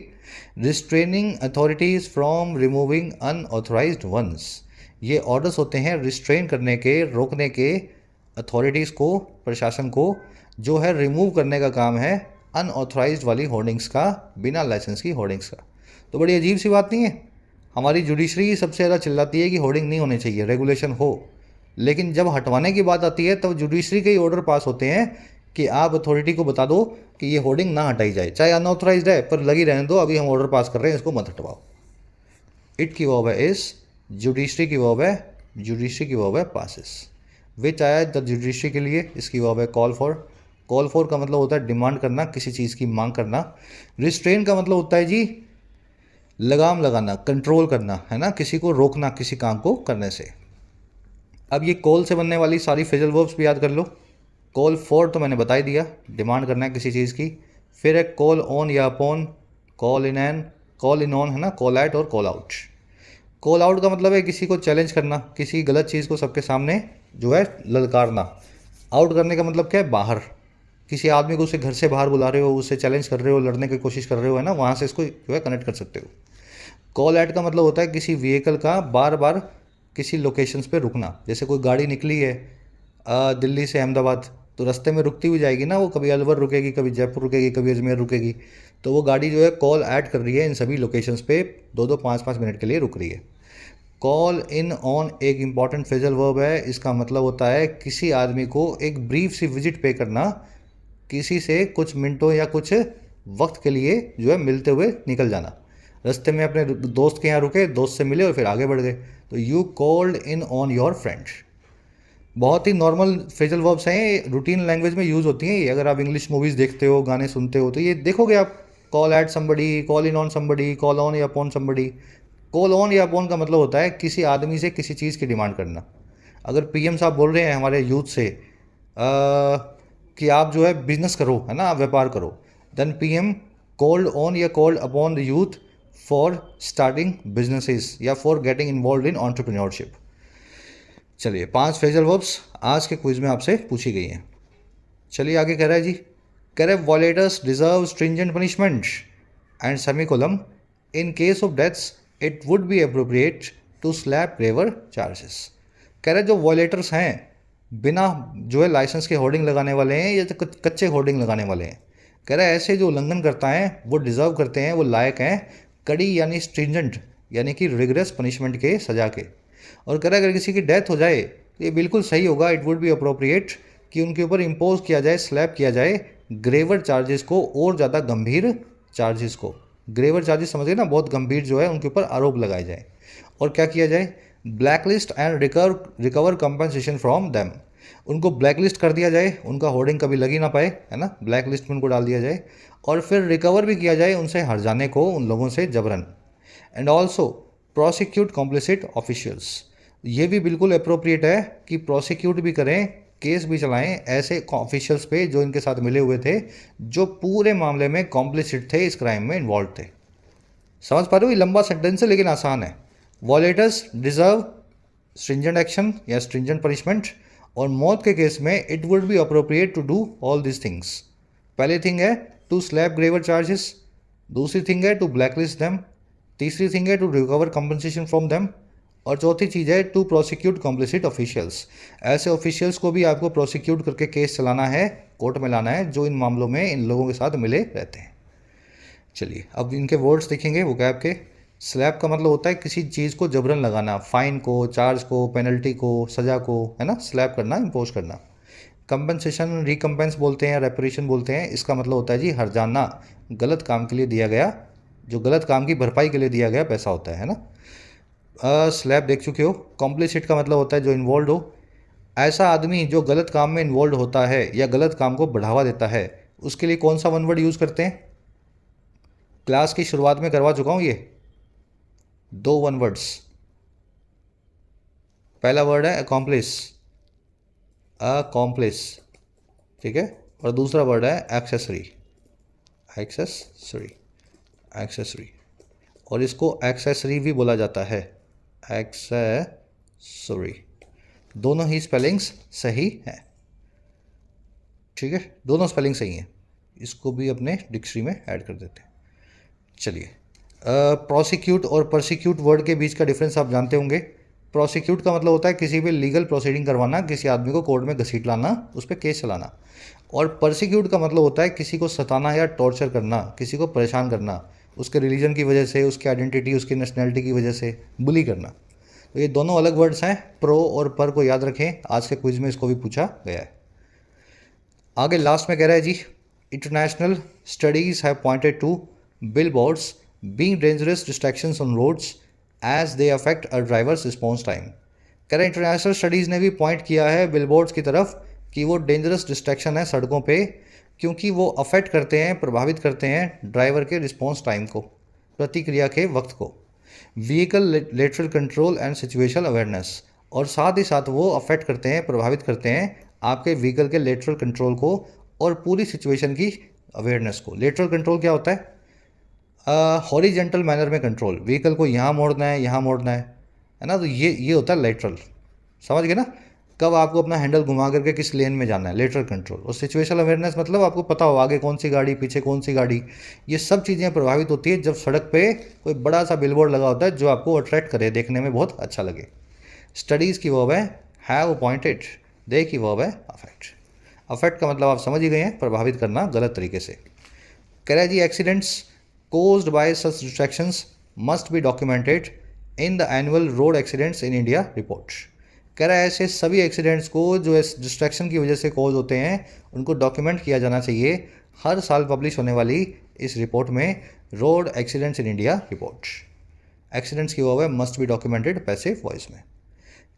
Restraining authorities from removing unauthorised ones. ये ऑर्डर्स होते हैं रिस्ट्रेन करने के, रोकने के, अथॉरिटीज़ को, प्रशासन को, जो है रिमूव करने का काम है अनऑथराइज्ड वाली होर्डिंग्स का, बिना लाइसेंस की होर्डिंग्स का। तो बड़ी अजीब सी बात नहीं है? हमारी जुडिशरी सबसे ज़्यादा चिल्लाती है कि होर्डिंग नहीं होनी चाहिए, रेगुलेशन हो, लेकिन जब हटवाने की बात आती है तब जुडिशरी के ही ऑर्डर पास होते हैं कि आप अथॉरिटी को बता दो कि ये होर्डिंग ना हटाई जाए, चाहे अनऑथराइज्ड है पर लगी रहने दो, अभी हम ऑर्डर पास कर रहे हैं, इसको मत हटवाओ। इट की वर्ब है इस, जुडिशरी की वर्ब है, जुडिशरी की वर्ब है पासिस। विच आया द जुडिशरी के लिए, इसकी वर्ब है कॉल फॉर। कॉल फॉर का मतलब होता है डिमांड करना, किसी चीज़ की मांग करना। रिस्ट्रेन का मतलब होता है जी लगाम लगाना, कंट्रोल करना, है ना, किसी को रोकना किसी काम को करने से। अब ये कॉल से बनने वाली सारी फ्रेजल वर्ब्स भी याद कर लो। कॉल फॉर तो मैंने बता ही दिया, डिमांड करना है किसी चीज़ की। फिर है कॉल ऑन या upon, call in an, call in on, है ना, कॉल एट और कॉल आउट। कॉल आउट का मतलब है किसी को चैलेंज करना, किसी गलत चीज़ को सबके सामने जो है ललकारना। आउट करने का मतलब क्या है? बाहर, किसी आदमी को उससे घर से बाहर बुला रहे हो, उससे चैलेंज कर रहे हो, लड़ने की कोशिश कर रहे हो, है ना, वहाँ से इसको जो है कनेक्ट कर सकते हो। कॉल एट का मतलब होता है किसी व्हीकल का बार बार किसी लोकेशंस पे रुकना। जैसे कोई गाड़ी निकली है दिल्ली से अहमदाबाद, तो रास्ते में रुकती हुई जाएगी ना, वो कभी अलवर रुकेगी, कभी जयपुर रुकेगी, कभी अजमेर रुकेगी, तो वो गाड़ी जो है कॉल ऐड कर रही है इन सभी लोकेशंस पे, 2-2, 5-5 मिनट के लिए रुक रही है। कॉल इन ऑन एक इंपॉर्टेंट फ्रेजल वर्ब है, इसका मतलब होता है किसी आदमी को एक ब्रीफ सी विजिट पे करना किसी से कुछ मिनटों या कुछ वक्त के लिए जो है मिलते हुए निकल जाना। रास्ते में अपने दोस्त के यहाँ रुके, दोस्त से मिले और फिर आगे बढ़ गए, तो you called in on your friend. बहुत ही नॉर्मल फ्रेजल वर्ब्स हैं, रूटीन लैंग्वेज में यूज़ होती हैं ये। अगर आप इंग्लिश मूवीज़ देखते हो, गाने सुनते हो, तो ये देखोगे आप। Call at somebody, call in on somebody, call on या अपॉन समबडी। कॉल ऑन या अपॉन का मतलब होता है किसी आदमी से किसी चीज़ की डिमांड करना। अगर पीएम साहब बोल रहे हैं हमारे यूथ से कि आप जो है बिजनेस करो, है ना, आप व्यापार करो, देन पीएम कॉल्ड ऑन या called upon the youth for starting businesses या for getting involved in entrepreneurship. चलिए 5 फ्रेजल वर्ब्स आज के क्विज में आपसे पूछी गई हैं। चलिए आगे कह रहा है जी, कह रहे violators deserve stringent punishment and semicolon in case of deaths it would be appropriate to slap graver charges. कह रहे जो वॉलेटर्स हैं, बिना जो है लाइसेंस के होर्डिंग लगाने वाले हैं या तो कच्चे होर्डिंग लगाने वाले हैं, कह रहे ऐसे जो उल्लंघन करता है वो डिज़र्व करते हैं, वो लायक हैं कड़ी यानी स्ट्रिंजेंट यानी कि रिगरस पनिशमेंट के, सज़ा के। और कह रहा अगर किसी की डेथ हो जाए तो ये बिल्कुल सही होगा, इट वुड बी अप्रोप्रिएट कि उनके ऊपर इम्पोज किया जाए, स्लैप किया जाए ग्रेवर चार्जेस को, और ज़्यादा गंभीर चार्जेस को। ग्रेवर चार्जेस समझिए ना, बहुत गंभीर जो है उनके ऊपर आरोप लगाए जाए। और क्या किया जाए, blacklist and recover compensation from them. उनको ब्लैकलिस्ट कर दिया जाए, उनका होर्डिंग कभी लग ही ना पाए, है ना, ब्लैकलिस्ट में उनको डाल दिया जाए। और फिर रिकवर भी किया जाए उनसे हर जाने को, उन लोगों से जबरन। And also prosecute complicit officials. ये भी बिल्कुल अप्रोप्रिएट है कि प्रोसिक्यूट भी करें, केस भी चलाएं ऐसे ऑफिशियल्स पे जो इनके साथ मिले हुए थे, जो पूरे मामले में कॉम्प्लिसिट थे, इस क्राइम में इन्वॉल्व थे। समझ पा रहे हो, ये लंबा सेंटेंस है लेकिन आसान है। वॉलेटर्स डिजर्व स्ट्रिंजेंट एक्शन या स्ट्रिंजेंट पनिशमेंट, और मौत के केस में it would be appropriate to do all this things. पहली थिंग है टू स्लैप ग्रेवर चार्जेस, दूसरी थिंग है टू ब्लैकलिस्ट देम, तीसरी थिंग है to recover compensation from them, और चौथी चीज़ है टू प्रोसिक्यूट कॉम्प्लिसिट ऑफिशियल्स। ऐसे ऑफिशियल्स को भी आपको प्रोसिक्यूट करके केस चलाना है, कोर्ट में लाना है, जो इन मामलों में इन लोगों के साथ मिले रहते हैं। चलिए अब इनके वर्ड्स देखेंगे वोकैब के। स्लैब का मतलब होता है किसी चीज़ को जबरन लगाना, फाइन को, चार्ज को, पेनल्टी को, सज़ा को, है ना, स्लैब करना, इम्पोज करना। कंपनसेशन रिकम्पेंस बोलते हैं, रेपरेशन बोलते हैं, इसका मतलब होता है जी हर्जाना, गलत काम के लिए दिया गया, जो गलत काम की भरपाई के लिए दिया गया पैसा होता है ना। स्लैब देख चुके हो। कॉम्प्लिसिट का मतलब होता है जो इन्वॉल्व हो, ऐसा आदमी जो गलत काम में इन्वॉल्व होता है या गलत काम को बढ़ावा देता है, उसके लिए कौन सा वन वर्ड यूज़ करते हैं। क्लास की शुरुआत में करवा चुका हूँ ये 2 वन वर्ड्स। पहला वर्ड है अकॉम्प्लिस, अकॉम्प्लिस, ठीक है, और दूसरा वर्ड है एक्सेसरी, एक्सेसरी, एक्सेसरी, और इसको एक्सेसरी भी बोला जाता है, एक्सेसरी। दोनों ही स्पेलिंग्स सही हैं, ठीक है, दोनों स्पेलिंग सही हैं। इसको भी अपने डिक्शनरी में ऐड कर देते हैं। चलिए प्रोसिक्यूट और परसिक्यूट वर्ड के बीच का डिफरेंस आप जानते होंगे। प्रोसिक्यूट का मतलब होता है किसी पे लीगल प्रोसीडिंग करवाना, किसी आदमी को कोर्ट में घसीट लाना, उस पर केस चलाना। और परसिक्यूट का मतलब होता है किसी को सताना या टॉर्चर करना, किसी को परेशान करना, उसके रिलीजन की वजह से, उसकी आइडेंटिटी, उसकी नेशनैलिटी की वजह से बुली करना। तो ये दोनों अलग वर्ड्स हैं। प्रो और पर को याद रखें, आज के क्विज में इसको भी पूछा गया है। आगे लास्ट में कह रहा है जी, international studies have pointed to billboards being dangerous distractions on roads as they affect a driver's response time. कह रहे इंटरनेशनल स्टडीज़ ने भी पॉइंट किया है बिलबोर्ड्स की तरफ कि वो डेंजरस डिस्ट्रैक्शन है सड़कों पे, क्योंकि वो अफेक्ट करते हैं, प्रभावित करते हैं ड्राइवर के रिस्पॉन्स टाइम को, प्रतिक्रिया के वक्त को, vehicle lateral control and situational awareness, और साथ ही साथ वो अफेक्ट करते हैं, प्रभावित करते हैं आपके व्हीकल के लेटरल कंट्रोल को और पूरी सिचुएशन की अवेयरनेस को। लेटरल कंट्रोल क्या होता है, हॉरिजेंटल मैनर में कंट्रोल, व्हीकल को यहाँ मोड़ना है, यहाँ मोड़ना है ना, तो ये होता है लेटरल। समझ गए ना, कब आपको अपना हैंडल घुमा करके किस लेन में जाना है, लेटरल कंट्रोल। और सिचुएशनल अवेयरनेस मतलब आपको पता हो आगे कौन सी गाड़ी, पीछे कौन सी गाड़ी। ये सब चीज़ें प्रभावित होती है जब सड़क पे कोई बड़ा सा बिलबोर्ड लगा होता है जो आपको अट्रैक्ट करे, देखने में बहुत अच्छा लगे। स्टडीज़ की वर्ब है हैव अपॉइंटेड, दे की वर्ब है अफेक्ट। अफेक्ट का मतलब आप समझ ही गए हैं, प्रभावित करना गलत तरीके से। कह रहा है जी accidents caused by such distractions must be documented in the annual road accidents in India report। कह रहा है ऐसे सभी एक्सीडेंट्स को जो इस डिस्ट्रैक्शन की वजह से कॉज होते हैं उनको डॉक्यूमेंट किया जाना चाहिए हर साल पब्लिश होने वाली इस रिपोर्ट में, road accidents in India report. Accidents की हुआ है must be documented passive voice में।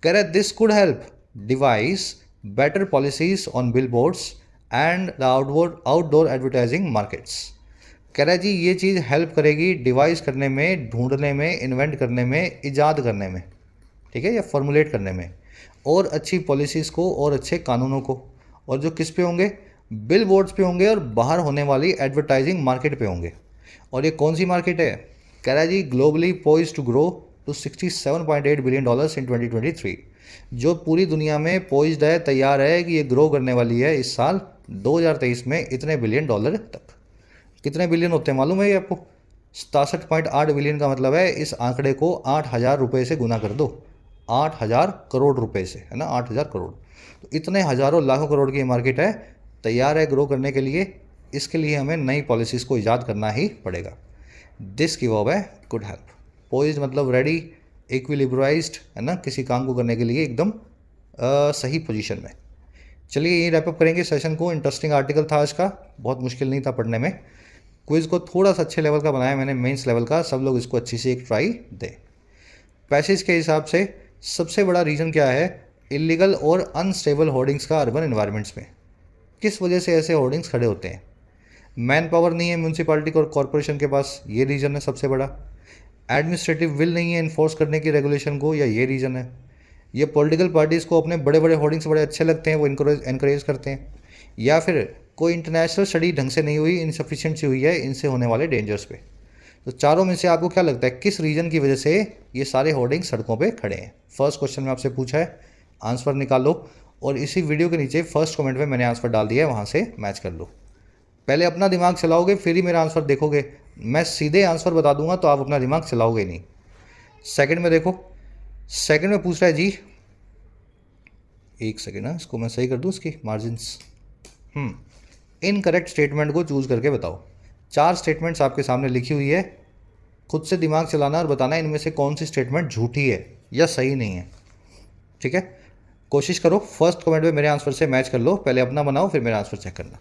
कह रहा है this could help device better policies on bill boards and the outdoor advertising markets. कह रहा है जी ये चीज़ हेल्प करेगी डिवाइस करने में, ढूंढने में, इन्वेंट करने में, इजाद करने में, ठीक है, या फॉर्मुलेट करने में, और अच्छी पॉलिसीज़ को और अच्छे कानूनों को, और जो किस पे होंगे, बिल बोर्ड्स पे होंगे और बाहर होने वाली एडवर्टाइजिंग मार्केट पे होंगे। और ये कौन सी मार्केट है? कह रहा है जी globally poised to grow to $67.8 billion in 2023, जो पूरी दुनिया में पोइज्ड है, तैयार है कि ये ग्रो करने वाली है इस साल 2023 में इतने बिलियन डॉलर तक। कितने बिलियन होते हैं मालूम है ये आपको? 67.8 बिलियन का मतलब है इस आंकड़े को 8,000 रुपये से गुना कर दो, 8,000 करोड़ रुपए से, है ना, 8,000 करोड़। तो इतने हज़ारों लाखों करोड़ की मार्केट है, तैयार है ग्रो करने के लिए। इसके लिए हमें नई पॉलिसीज़ को ईजाद करना ही पड़ेगा। दिस की वर्ब है कुड हेल्प। पोइज्ड मतलब रेडी, इक्विलिब्राइज्ड, है ना, किसी काम को करने के लिए एकदम सही पोजीशन में। चलिए ये रैपअप करेंगे सेशन को। इंटरेस्टिंग आर्टिकल था आज का, बहुत मुश्किल नहीं था पढ़ने में। क्विज़ को थोड़ा सा अच्छे लेवल का बनाया मैंने, मेंस लेवल का। सब लोग इसको अच्छी से एक ट्राई दें। पैसेज के हिसाब से सबसे बड़ा रीज़न क्या है इलीगल और अनस्टेबल होर्डिंग्स का अर्बन एनवायरनमेंट्स में? किस वजह से ऐसे होर्डिंग्स खड़े होते हैं? मैन पावर नहीं है म्यूनसिपैलिटी और कॉरपोरेशन के पास, ये रीज़न है सबसे बड़ा। एडमिनिस्ट्रेटिव विल नहीं है इन्फोर्स करने की रेगुलेशन को, या ये रीज़न है। ये पॉलिटिकल पार्टीज़ को अपने बड़े बड़े होर्डिंग्स बड़े अच्छे लगते हैं, वो इनकरेज करते हैं। या फिर कोई इंटरनेशनल स्टडी ढंग से नहीं हुई, इनसफिशिएंसी हुई है इनसे होने वाले डेंजर्स पे। तो चारों में से आपको क्या लगता है किस रीजन की वजह से ये सारे होर्डिंग सड़कों पे खड़े हैं? फर्स्ट क्वेश्चन में आपसे पूछा है, आंसर निकालो, और इसी वीडियो के नीचे फर्स्ट कमेंट में मैंने आंसर डाल दिया है, वहाँ से मैच कर लो। पहले अपना दिमाग चलाओगे फिर ही मेरा आंसर देखोगे। मैं सीधे आंसर बता दूंगा तो आप अपना दिमाग चलाओगे नहीं। सेकंड में देखो, सेकंड में पूछ रहा है जी, एक सेकेंड ना, इसको मैं सही कर दूँ इसकी मार्जिन्स। इनकरेक्ट स्टेटमेंट को चूज करके बताओ। 4 स्टेटमेंट्स आपके सामने लिखी हुई है, खुद से दिमाग चलाना और बताना इनमें से कौन सी स्टेटमेंट झूठी है या सही नहीं है, ठीक है? कोशिश करो फर्स्ट कमेंट में मेरे आंसर से मैच कर लो, पहले अपना बनाओ फिर मेरा आंसर चेक करना।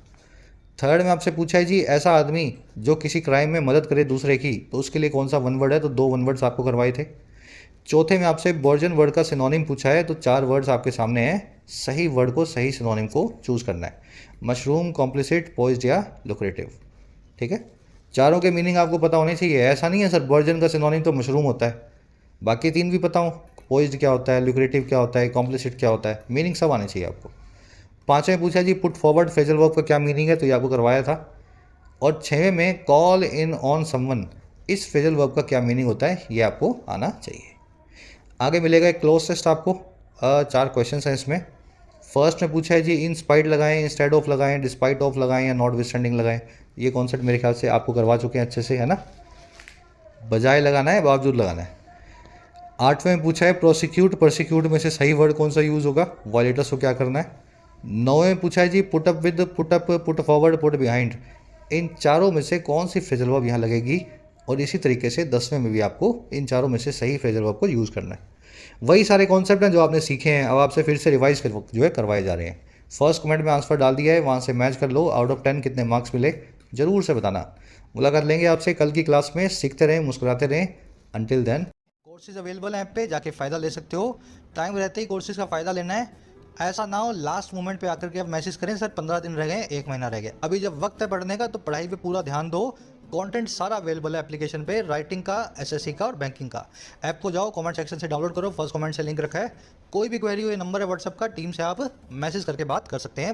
थर्ड में आपसे पूछा है जी ऐसा आदमी जो किसी क्राइम में मदद करे दूसरे की, तो उसके लिए कौन सा वन वर्ड है? तो 2 वन वर्ड्स आपको करवाए थे। चौथे में आपसे वर्जन वर्ड का सिनोनिम पूछा है, तो 4 वर्ड्स आपके सामने हैं, सही वर्ड को, सही सिनोनिम को चूज करना है। मशरूम, कॉम्प्लिसिट, पोइज्ड या लुक्रेटिव, ठीक है? चारों के मीनिंग आपको पता होने चाहिए। ऐसा नहीं है सर वर्जन का सिनोनिम तो मशरूम होता है, बाकी 3 भी पता हो, पोइज्ड क्या होता है, लुक्रेटिव क्या होता है, कॉम्प्लिसिट क्या होता है, मीनिंग सब आने चाहिए आपको। 5वें पूछा जी पुट फॉरवर्ड फ्रेजल वर्ब का क्या मीनिंग है, तो ये आपको करवाया था। और 6वें में कॉल इन ऑन समवन, इस फ्रेजल वर्ब का क्या मीनिंग होता है, ये आपको आना चाहिए। आगे मिलेगा एक क्लोज टेस्ट आपको, 4 क्वेश्चन हैं इसमें। फर्स्ट में पूछा है जी इन स्पाइट लगाएं, इंस्टेड ऑफ लगाएं, डिस्पाइट ऑफ लगाएं या नॉट विथस्टैंडिंग लगाएं। ये कॉन्सेप्ट मेरे ख्याल से आपको करवा चुके हैं अच्छे से, है ना? बजाय लगाना है, बावजूद लगाना है। 8वें में पूछा है प्रोसिक्यूट, परसिक्यूट में से सही वर्ड कौन सा यूज़ होगा, वॉयलेटर्स को क्या करना है। 9वें में पूछा है जी put up with, put up, put forward, put behind, इन चारों में से कौन सी फ्रेजल वर्ब यहाँ लगेगी। और इसी तरीके से 10वें में भी आपको इन चारों में से सही फ्रेजल वर्ब को यूज़ करना है। वही सारे कॉन्सेप्ट हैं जो आपने सीखे हैं, अब आपसे फिर से रिवाइज कर जो है करवाए जा रहे हैं। फर्स्ट कमेंट में आंसर डाल दिया है, वहाँ से मैच कर लो। आउट ऑफ 10 कितने मार्क्स मिले जरूर से बताना। मुलाकात लेंगे आपसे कल की क्लास में। सीखते रहें, मुस्कुराते रहें। अंटिल देन, कोर्सेज अवेलेबल हैं ऐप पे, जाके फ़ायदा ले सकते हो। टाइम रहते ही कोर्सेज का फ़ायदा लेना है। ऐसा ना हो लास्ट मोमेंट पे आकर के आप मैसेज करें सर 15 दिन रह गए, 1 महीना रह गया। अभी जब वक्त है पढ़ने का तो पढ़ाई पे पूरा ध्यान दो। कंटेंट सारा अवेलेबल है एप्लीकेशन पे, राइटिंग का, एसएससी का और बैंकिंग का। ऐप को जाओ, कमेंट सेक्शन से डाउनलोड करो, फर्स्ट कमेंट से लिंक रखा है। कोई भी क्वेरी हो, ये नंबर है व्हाट्सएप का, टीम से आप मैसेज करके बात कर सकते हैं।